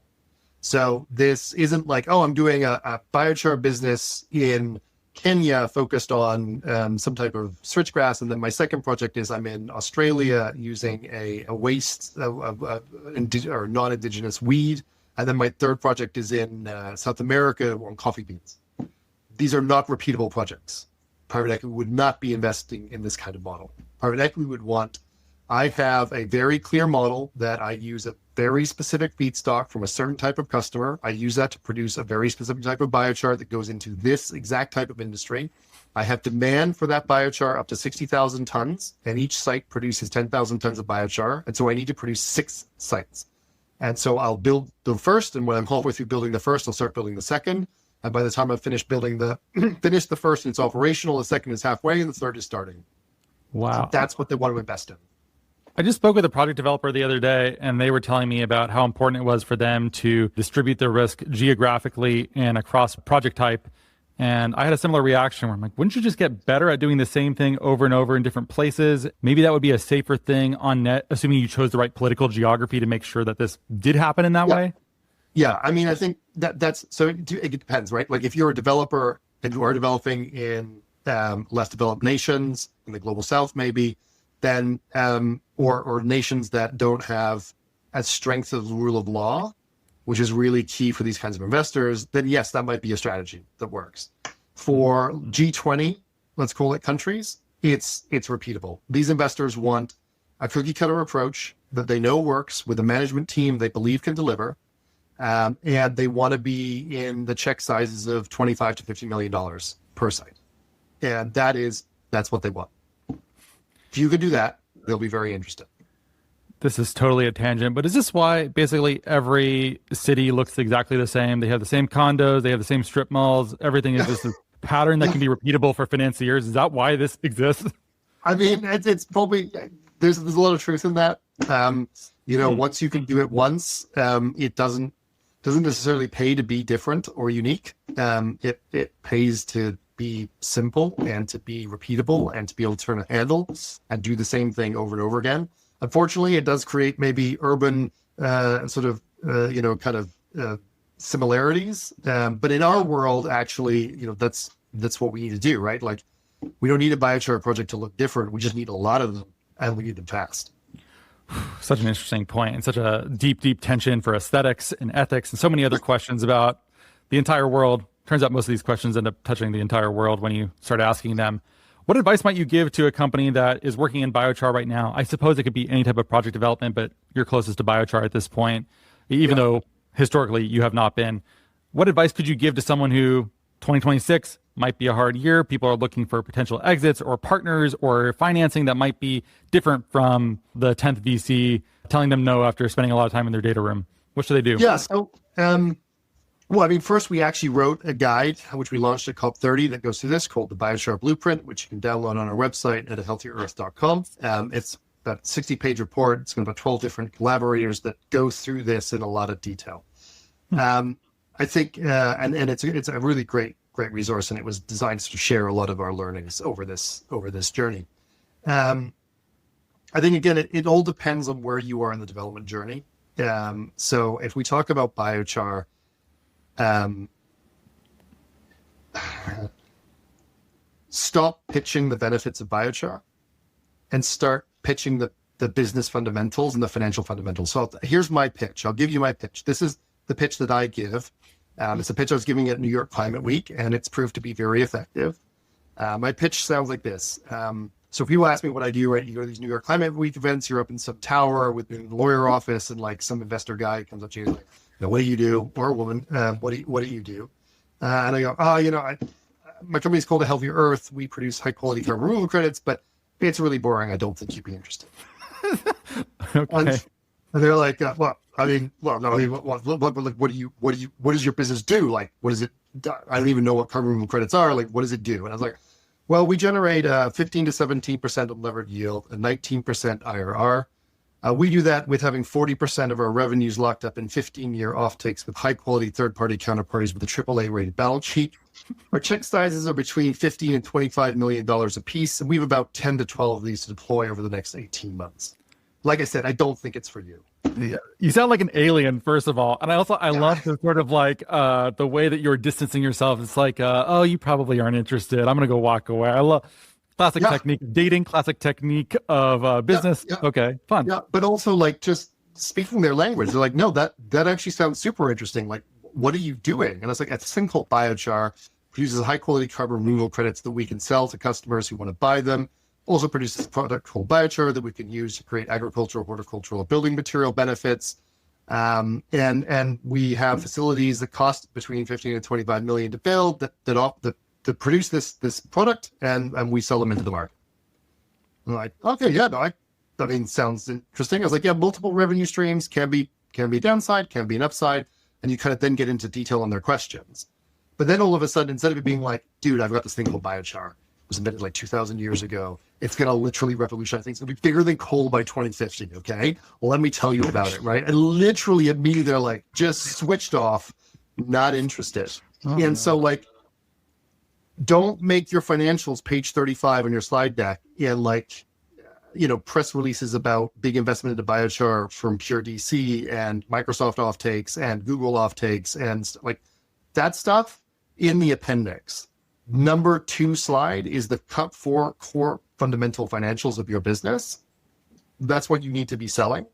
So this isn't like, I'm doing a biochar business in Kenya focused on some type of switchgrass. And then my second project is I'm in Australia using a waste or non-indigenous weed. And then my third project is in South America on coffee beans. These are not repeatable projects. Private equity would not be investing in this kind of model. Private equity would want, I have a very clear model that I use a very specific feedstock from a certain type of customer. I use that to produce a very specific type of biochar that goes into this exact type of industry. I have demand for that biochar up to 60,000 tons, and each site produces 10,000 tons of biochar. And so I need to produce 6 sites. And so I'll build the first, and when I'm halfway through building the first, I'll start building the second. And by the time I've finished building finish the first and it's operational, the second is halfway and the third is starting. Wow. So that's what they want to invest in. I just spoke with a project developer the other day, and they were telling me about how important it was for them to distribute their risk geographically and across project type. And I had a similar reaction where I'm like, wouldn't you just get better at doing the same thing over and over in different places? Maybe that would be a safer thing on net, assuming you chose the right political geography to make sure that this did happen in that way. Yeah. I mean, I think that's, so it depends, right? Like if you're a developer and you are developing in less developed nations, in the global South, maybe, then, or nations that don't have as strength of the rule of law, which is really key for these kinds of investors, then yes, that might be a strategy that works. For G20, let's call it countries, it's repeatable. These investors want a cookie cutter approach that they know works with a management team they believe can deliver. And they want to be in the check sizes of $25 to $50 million per site. And that's what they want. If you could do that, they'll be very interested. This is totally a tangent, but is this why basically every city looks exactly the same? They have the same condos, they have the same strip malls, everything is just a pattern that can be repeatable for financiers. Is that why this exists? I mean, it's probably, there's a lot of truth in that. Once you can do it once, it doesn't necessarily pay to be different or unique. It pays to be simple and to be repeatable and to be able to turn a handle and do the same thing over and over again. Unfortunately, it does create maybe urban similarities. But in our world, actually, that's what we need to do, right? Like we don't need a biochar project to look different. We just need a lot of them and we need them fast. Such an interesting point and such a deep, deep tension for aesthetics and ethics and so many other questions about the entire world. Turns out most of these questions end up touching the entire world when you start asking them. What advice might you give to a company that is working in biochar right now? I suppose it could be any type of project development, but you're closest to biochar at this point, even though historically you have not been. What advice could you give to someone who 2026 might be a hard year? People are looking for potential exits or partners or financing that might be different from the 10th VC telling them no after spending a lot of time in their data room. What should they do? Yeah. So Well, I mean, first we actually wrote a guide, which we launched at COP30 that goes through this, called the Biochar Blueprint, which you can download on our website at healthierearth.com. It's about a 60-page report. It's got about 12 different collaborators that go through this in a lot of detail. I think, and it's a really great resource, and it was designed to share a lot of our learnings over this journey. I think, again, it all depends on where you are in the development journey. So if we talk about biochar, stop pitching the benefits of biochar and start pitching the business fundamentals and the financial fundamentals. So here's my pitch. I'll give you my pitch. This is the pitch that I give. It's a pitch I was giving at New York Climate Week, and it's proved to be very effective. My pitch sounds like this. So if people ask me what I do, right, you go to these New York Climate Week events, you're up in some tower with the lawyer office, and like some investor guy comes up to you like, what do you do? Or a woman, what do you do? And I go, my company's called A Healthier Earth. We produce high quality carbon removal credits, but it's really boring. I don't think you'd be interested. Okay. And they're like, what does your business do? Like, what is it? I don't even know what carbon removal credits are. Like, what does it do? And I was like, well, we generate 15 to 17% unlevered yield, a 19% IRR. We do that with having 40% of our revenues locked up in 15-year offtakes with high-quality third-party counterparties with a AAA-rated balance sheet. Our check sizes are between $15 and $25 million a piece, and we have about 10 to 12 of these to deploy over the next 18 months. Like I said, I don't think it's for you. Yeah. You sound like an alien, first of all. And I love the sort of like the way that you're distancing yourself. It's like, oh, you probably aren't interested. I'm going to go walk away. I love classic technique, dating, classic technique of business. Okay, fun. Yeah, but also like just speaking their language. They're like, no, that actually sounds super interesting. Like, what are you doing? And I was like, it's a thing called biochar, produces high quality carbon removal credits that we can sell to customers who want to buy them. Also produces a product called biochar that we can use to create agricultural, horticultural, building material benefits. And we have facilities that cost between 15 and 25 million to build that produce this product, and we sell them into the market. I'm like, okay, sounds interesting. I was like, multiple revenue streams can be downside, can be an upside, and you kind of then get into detail on their questions. But then all of a sudden, instead of it being like, dude, I've got this thing called biochar. It was invented like 2,000 years ago. It's going to literally revolutionize things. It'll be bigger than coal by 2050, okay? Well, let me tell you about it, right? And literally immediately they're like, just switched off, not interested. So like, don't make your financials page 35 on your slide deck and like, press releases about big investment into biochar from Pure DC and Microsoft offtakes and Google offtakes and like that stuff in the appendix. Number 2 slide is the top 4 core fundamental financials of your business. That's what you need to be selling.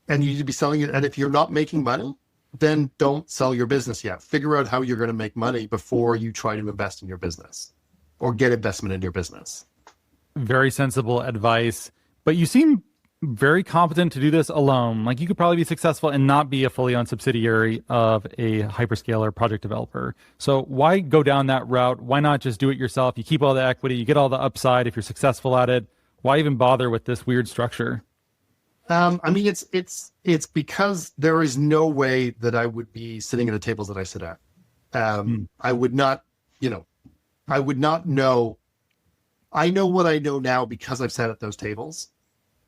And you need to be selling it. And if you're not making money, then don't sell your business yet. Figure out how you're going to make money before you try to invest in your business or get investment in your business. Very sensible advice. But you seem very competent to do this alone. Like you could probably be successful and not be a fully owned subsidiary of a hyperscaler project developer. So why go down that route? Why not just do it yourself? You keep all the equity, you get all the upside if you're successful at it. Why even bother with this weird structure? It's because there is no way that I would be sitting at the tables that I sit at. I would not know. I know what I know now because I've sat at those tables.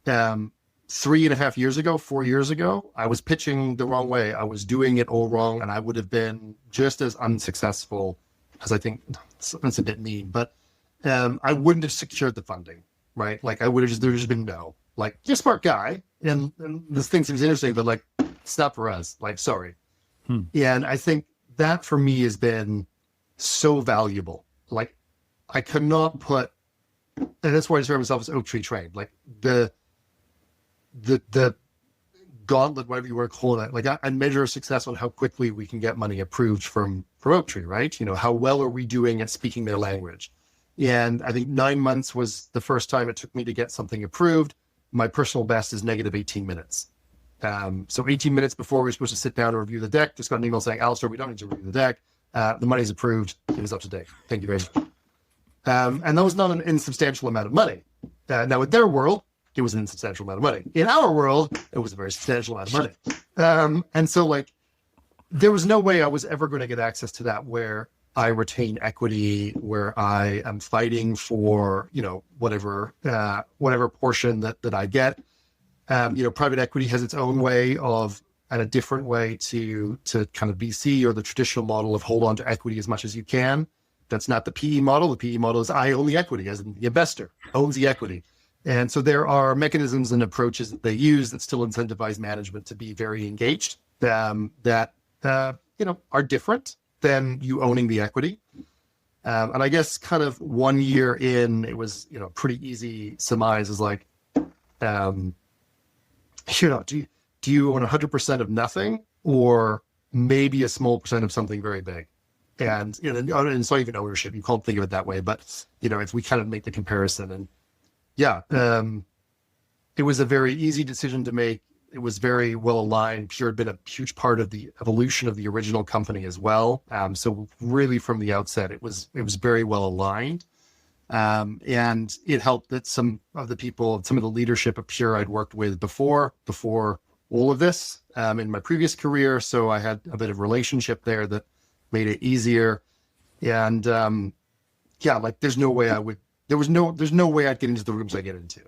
3.5 years ago, 4 years ago, I was pitching the wrong way. I was doing it all wrong, and I would have been just as unsuccessful as I think. That's a bit mean, but I wouldn't have secured the funding, right? Like I would have there's just been no. Like you're a smart guy, and this thing seems interesting, but like it's not for us. Like sorry. And I think that for me has been so valuable. Like I could not put, and that's why I describe myself as Oaktree trained. Like the gauntlet, whatever you want to call it. Like I measure success on how quickly we can get money approved from Oaktree, right? How well are we doing at speaking their language? And I think 9 months was the first time it took me to get something approved. My personal best is negative 18 minutes. So 18 minutes before we were supposed to sit down and review the deck, just got an email saying, Alastair, we don't need to review the deck. The money's approved. It is up to date. Thank you very much. And that was not an insubstantial amount of money. Now, in their world, it was an insubstantial amount of money. In our world, it was a very substantial amount of money. And so, like, there was no way I was ever going to get access to that where I retain equity, where I am fighting for, whatever portion that I get. Private equity has its own way of, and a different way to kind of VC or the traditional model of hold on to equity as much as you can. That's not the PE model. The PE model is I own the equity, as in the investor owns the equity. And so there are mechanisms and approaches that they use that still incentivize management to be very engaged, that are different than you owning the equity. And I guess kind of 1 year in, it was, pretty easy surmise is like, do you own 100% of nothing, or maybe a small percent of something very big? And, and it's not even ownership. You can't think of it that way. But, if we kind of make the comparison, and it was a very easy decision to make. It was very well aligned. Pure had been a huge part of the evolution of the original company as well. So really from the outset, it was very well aligned. And it helped that some of the leadership of Pure I'd worked with before all of this in my previous career. So I had a bit of relationship there that made it easier. And there's no way there's no way I'd get into the rooms I get into.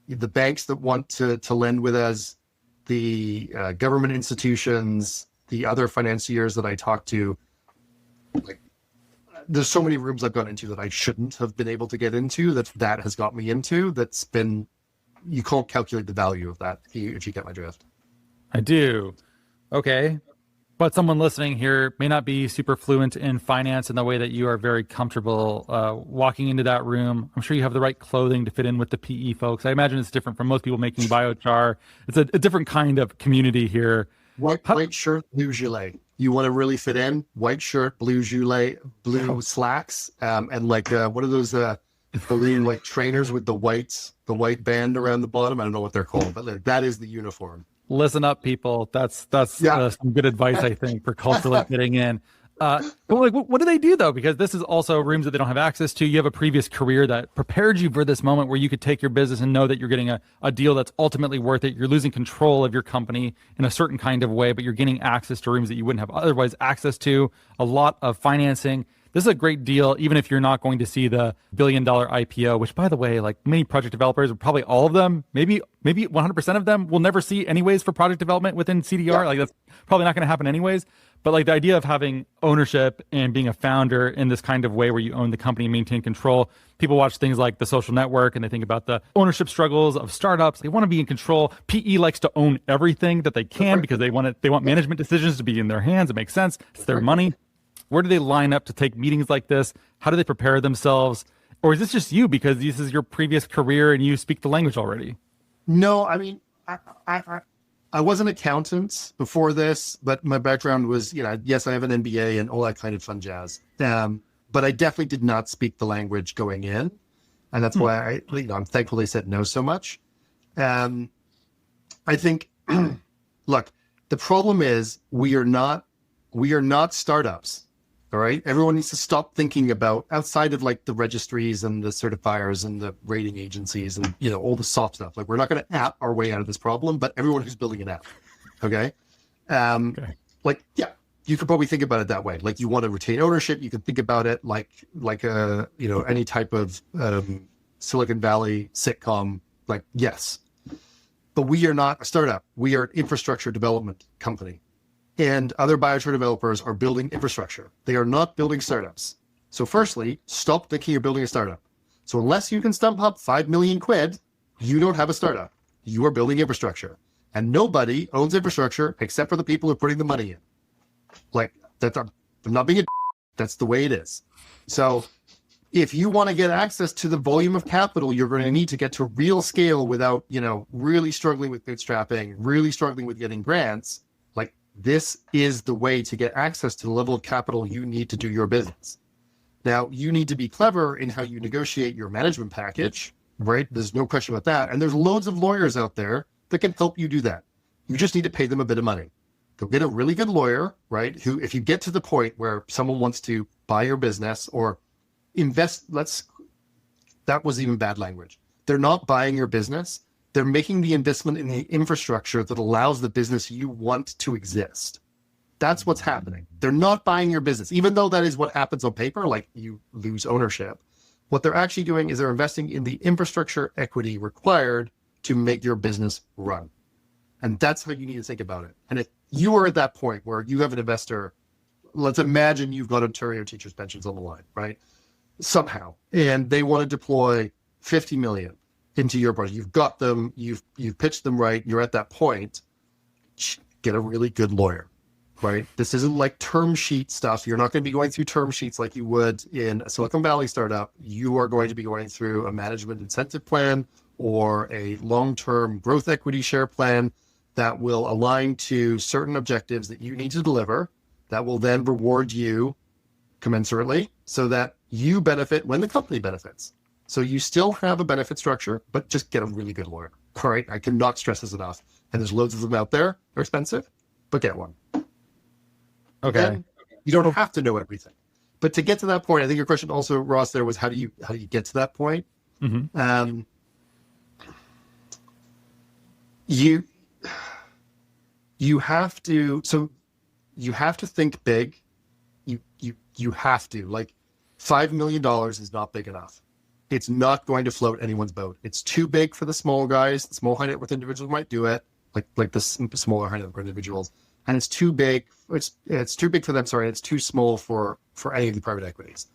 The banks that want to lend with us, the government institutions, the other financiers that I talk to, there's so many rooms I've gone into that I shouldn't have been able to get into, that has got me into, you can't calculate the value of that if you get my drift. I do. Okay. But someone listening here may not be super fluent in finance in the way that you are very comfortable walking into that room. I'm sure you have the right clothing to fit in with the PE folks. I imagine it's different from most people making biochar. It's a different kind of community here. White shirt, blue gilet. You want to really fit in? White shirt, blue gilet, blue slacks, and what are those like trainers with the white band around the bottom? I don't know what they're called, but that is the uniform. Listen up, people. That's some good advice, I think, for culturally fitting in. But what do they do though? Because this is also rooms that they don't have access to. You have a previous career that prepared you for this moment where you could take your business and know that you're getting a deal that's ultimately worth it. You're losing control of your company in a certain kind of way, but you're getting access to rooms that you wouldn't have otherwise access to. A lot of financing. This is a great deal, even if you're not going to see the $1 billion IPO, which, by the way, like many project developers, probably all of them, maybe 100% of them will never see anyways for project development within CDR. Yeah. Like that's probably not going to happen anyways. But like the idea of having ownership and being a founder in this kind of way where you own the company and maintain control. People watch things like The Social Network and they think about the ownership struggles of startups. They want to be in control. PE likes to own everything that they can because they want management decisions to be in their hands. It makes sense. It's their money. Where do they line up to take meetings like this? How do they prepare themselves? Or is this just you because this is your previous career and you speak the language already? No, I mean, I was an accountant before this, but my background was, yes, I have an MBA and all that kind of fun jazz. But I definitely did not speak the language going in. And that's why I'm thankful they said no so much. I think, look, the problem is we are not startups. All right. Everyone needs to stop thinking about outside of like the registries and the certifiers and the rating agencies and, all the soft stuff. Like we're not going to app our way out of this problem, but everyone who's building an app. Okay. You could probably think about it that way. Like you want to retain ownership. You can think about it like any type of Silicon Valley sitcom, like, yes, but we are not a startup. We are an infrastructure development company. And other biochar developers are building infrastructure. They are not building startups. So firstly, stop thinking you're building a startup. So unless you can stump up 5 million quid, you don't have a startup. You are building infrastructure. And nobody owns infrastructure except for the people who are putting the money in. Like, I'm not being that's the way it is. So if you want to get access to the volume of capital, you're going to need to get to real scale without, really struggling with bootstrapping, really struggling with getting grants. This is the way to get access to the level of capital you need to do your business. Now, you need to be clever in how you negotiate your management package, right? There's no question about that. And there's loads of lawyers out there that can help you do that. You just need to pay them a bit of money. Go get a really good lawyer, right? Who, if you get to the point where someone wants to buy your business or invest, that was even bad language. They're not buying your business. They're making the investment in the infrastructure that allows the business you want to exist. That's what's happening. They're not buying your business, even though that is what happens on paper, like you lose ownership. What they're actually doing is they're investing in the infrastructure equity required to make your business run. And that's how you need to think about it. And if you are at that point where you have an investor, let's imagine you've got Ontario teachers' pensions on the line, right? Somehow, and they want to deploy 50 million into your project. You've got them, you've pitched them right, you're at that point, get a really good lawyer, right? This isn't like term sheet stuff. You're not going to be going through term sheets like you would in a Silicon Valley startup. You are going to be going through a management incentive plan or a long-term growth equity share plan that will align to certain objectives that you need to deliver, that will then reward you commensurately so that you benefit when the company benefits. So you still have a benefit structure, but just get a really good lawyer. All right, I cannot stress this enough. And there's loads of them out there. They're expensive, but get one. Okay. Then you don't have to know everything. But to get to that point, I think your question also, Ross, there was how do you get to that point? Mm-hmm. You have to think big. You have to, like, $5 million is not big enough. It's not going to float anyone's boat. It's too big for the small guys. The small high net worth individuals might do it, like the smaller high net worth individuals, and it's too big. It's too big for them. Sorry, it's too small for any of the private equities.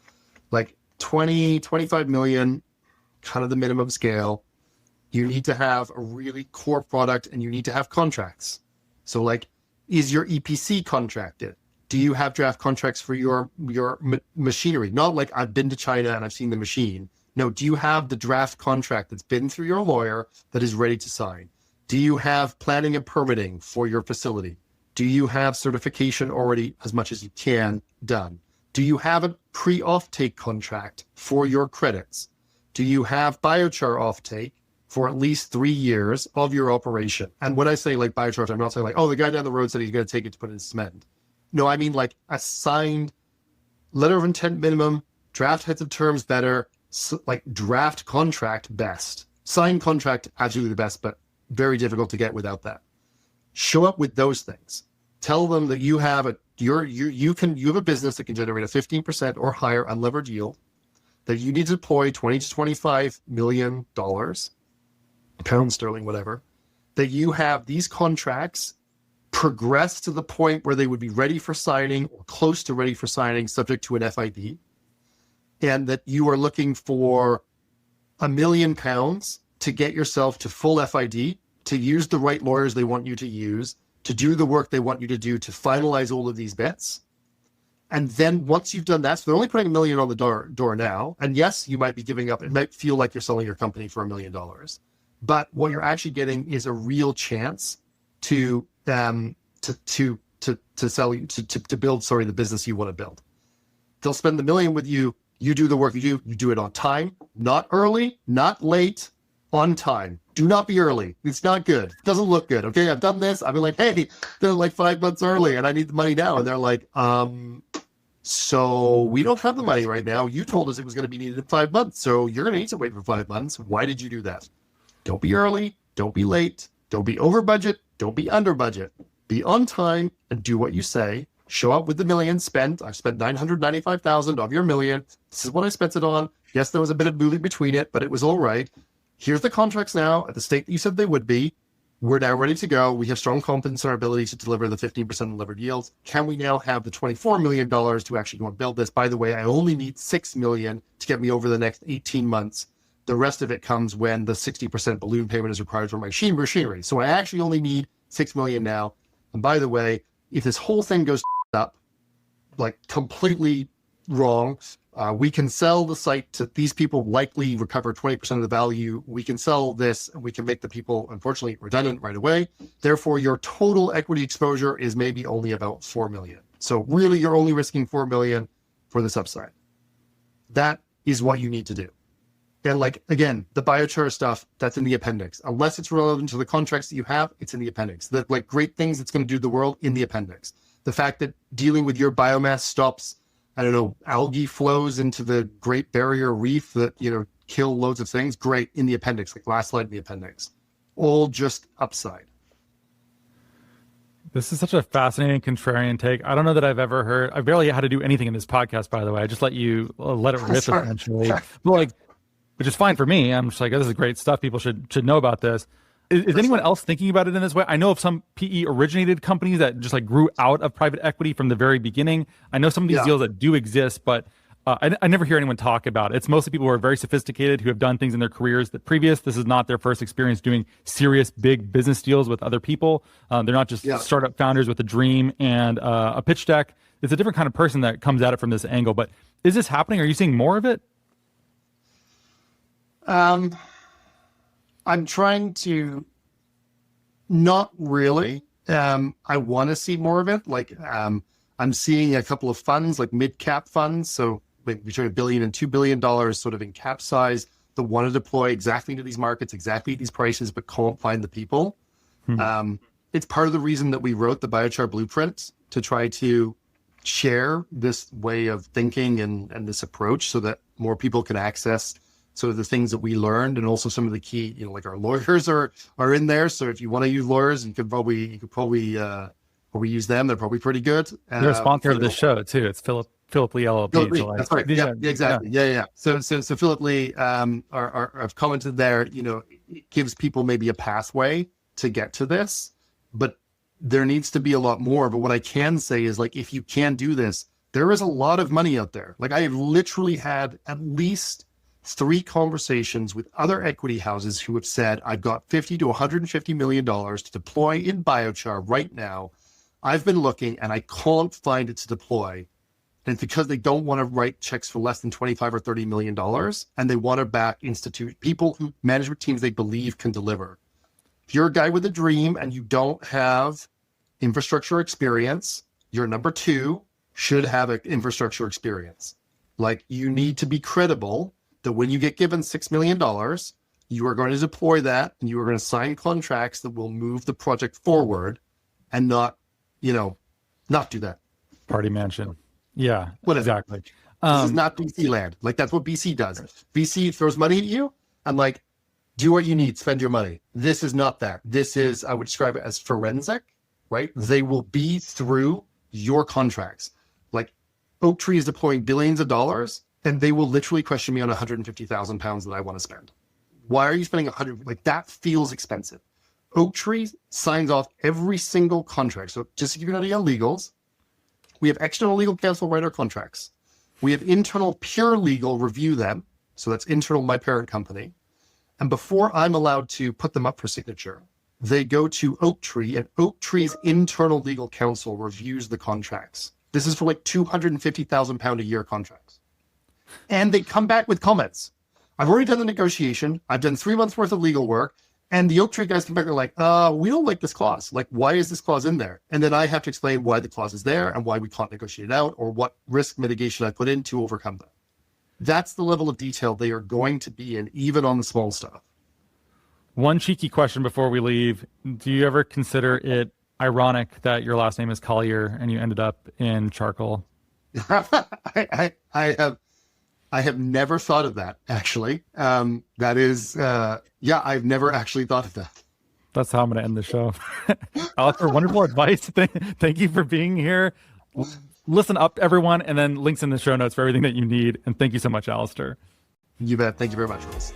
Like 20, 25 million, kind of the minimum scale. You need to have a really core product, and you need to have contracts. So, like, is your EPC contracted? Do you have draft contracts for your machinery? Not like I've been to China and I've seen the machine. No, do you have the draft contract that's been through your lawyer that is ready to sign? Do you have planning and permitting for your facility? Do you have certification already, as much as you can, done? Do you have a pre-offtake contract for your credits? Do you have biochar offtake for at least 3 years of your operation? And when I say like biochar, I'm not saying like, oh, the guy down the road said he's going to take it to put it in cement. No, I mean like a signed letter of intent minimum, draft heads of terms better, like draft contract best. Signed contract, absolutely the best, but very difficult to get without that. Show up with those things. Tell them that you have a business that can generate a 15% or higher unlevered yield, that you need to deploy 20 to 25 million dollars, pounds sterling, whatever, that you have these contracts progress to the point where they would be ready for signing or close to ready for signing, subject to an FID, and that you are looking for £1 million to get yourself to full FID, to use the right lawyers they want you to use, to do the work they want you to do, to finalize all of these bits. And then once you've done that, so they're only putting $1 million on the door now. And yes, you might be giving up. It might feel like you're selling your company for $1 million. But what you're actually getting is a real chance to build the business you want to build. They'll spend the $1 million with you. You do the work you do it on time, not early, not late, on time. Do not be early. It's not good. It doesn't look good. Okay, I've done this. I've been like, hey, they're like 5 months early and I need the money now. And they're like, so we don't have the money right now. You told us it was going to be needed in 5 months. So you're going to need to wait for 5 months. Why did you do that? Don't be early. Don't be late. Don't be over budget. Don't be under budget. Be on time and do what you say. Show up with the $1 million spent. I've spent $995,000 of your $1 million. This is what I spent it on. Yes, there was a bit of moving between it, but it was all right. Here's the contracts now at the state that you said they would be. We're now ready to go. We have strong confidence in our ability to deliver the 15% delivered yields. Can we now have the $24 million to actually go and build this? By the way, I only need $6 million to get me over the next 18 months. The rest of it comes when the 60% balloon payment is required for my machinery. So I actually only need $6 million now. And by the way, if this whole thing goes up, like completely wrong, we can sell the site to these people, likely recover 20% of the value. We can sell this and we can make the people, unfortunately, redundant right away. Therefore, your total equity exposure is maybe only about 4 million. So really, you're only risking 4 million for this upside. That is what you need to do. And like, again, the biochar stuff, that's in the appendix. Unless it's relevant to the contracts that you have, it's in the appendix. The like great things that's going to do the world in the appendix. The fact that dealing with your biomass stops, I don't know, algae flows into the Great Barrier Reef that, kill loads of things, great, in the appendix, like last slide in the appendix. All just upside. This is such a fascinating contrarian take. I don't know that I've ever heard. I barely had to do anything in this podcast, by the way. I just let you let it rip essentially. But which is fine for me. I'm just like, oh, this is great stuff. People should know about this. Is anyone else thinking about it in this way? I know of some PE originated companies that just grew out of private equity from the very beginning. I know some of these deals that do exist, but I never hear anyone talk about it. It's mostly people who are very sophisticated, who have done things in their careers that this is not their first experience doing serious big business deals with other people. They're not just startup founders with a dream and a pitch deck. It's a different kind of person that comes at it from this angle. But is this happening? Are you seeing more of it? I'm trying to, not really. I want to see more of it. I'm seeing a couple of funds, like mid-cap funds. So between $1 billion and $2 billion sort of in cap size that want to deploy exactly into these markets, exactly at these prices, but can't find the people. It's part of the reason that we wrote the Biochar blueprint, to try to share this way of thinking and this approach so that more people can access sort of the things that we learned, and also some of the key, like our lawyers are in there. So if you want to use lawyers, you could probably use them. They're probably pretty good. They're a sponsor of this show too. It's Philip Lee LLP. Philip Lee, that's right. Yeah, exactly. Yeah. So Philip Lee I've commented there. It gives people maybe a pathway to get to this, but there needs to be a lot more. But what I can say is, if you can do this, there is a lot of money out there. I have literally had at least 3 conversations with other equity houses who have said, I've got $50 to $150 million to deploy in Biochar right now. I've been looking and I can't find it to deploy. And it's because they don't want to write checks for less than $25 or $30 million. And they want to back management teams they believe can deliver. If you're a guy with a dream and you don't have infrastructure experience, your number 2 should have an infrastructure experience. You need to be credible that when you get given $6 million, you are going to deploy that and you are going to sign contracts that will move the project forward, and not do that. Party mansion. Yeah, exactly. This is not BC land. That's what BC does. BC throws money at you and do what you need, spend your money. This is not that. This is, I would describe it as forensic, right? They will be through your contracts. Oaktree is deploying billions of dollars, and they will literally question me on 150,000 pounds that I want to spend. Why are you spending 100? That feels expensive. Oaktree signs off every single contract. So just to give you an idea on legals, we have external legal counsel write our contracts. We have internal peer legal review them. So that's internal, my parent company. And before I'm allowed to put them up for signature, they go to Oaktree, and Oaktree's internal legal counsel reviews the contracts. This is for £250,000 a year contracts. And they come back with comments. I've already done the negotiation. I've done 3 months worth of legal work. And the Oaktree guys come back and are like, we don't like this clause. Why is this clause in there? And then I have to explain why the clause is there and why we can't negotiate it out, or what risk mitigation I put in to overcome that. That's the level of detail they are going to be in, even on the small stuff. One cheeky question before we leave. Do you ever consider it ironic that your last name is Collier and you ended up in charcoal? I have never thought of that, actually. That is, I've never actually thought of that. That's how I'm going to end the show. Alastair, wonderful advice. Thank you for being here. Listen up, everyone, and then links in the show notes for everything that you need. And thank you so much, Alastair. You bet. Thank you very much, Ross.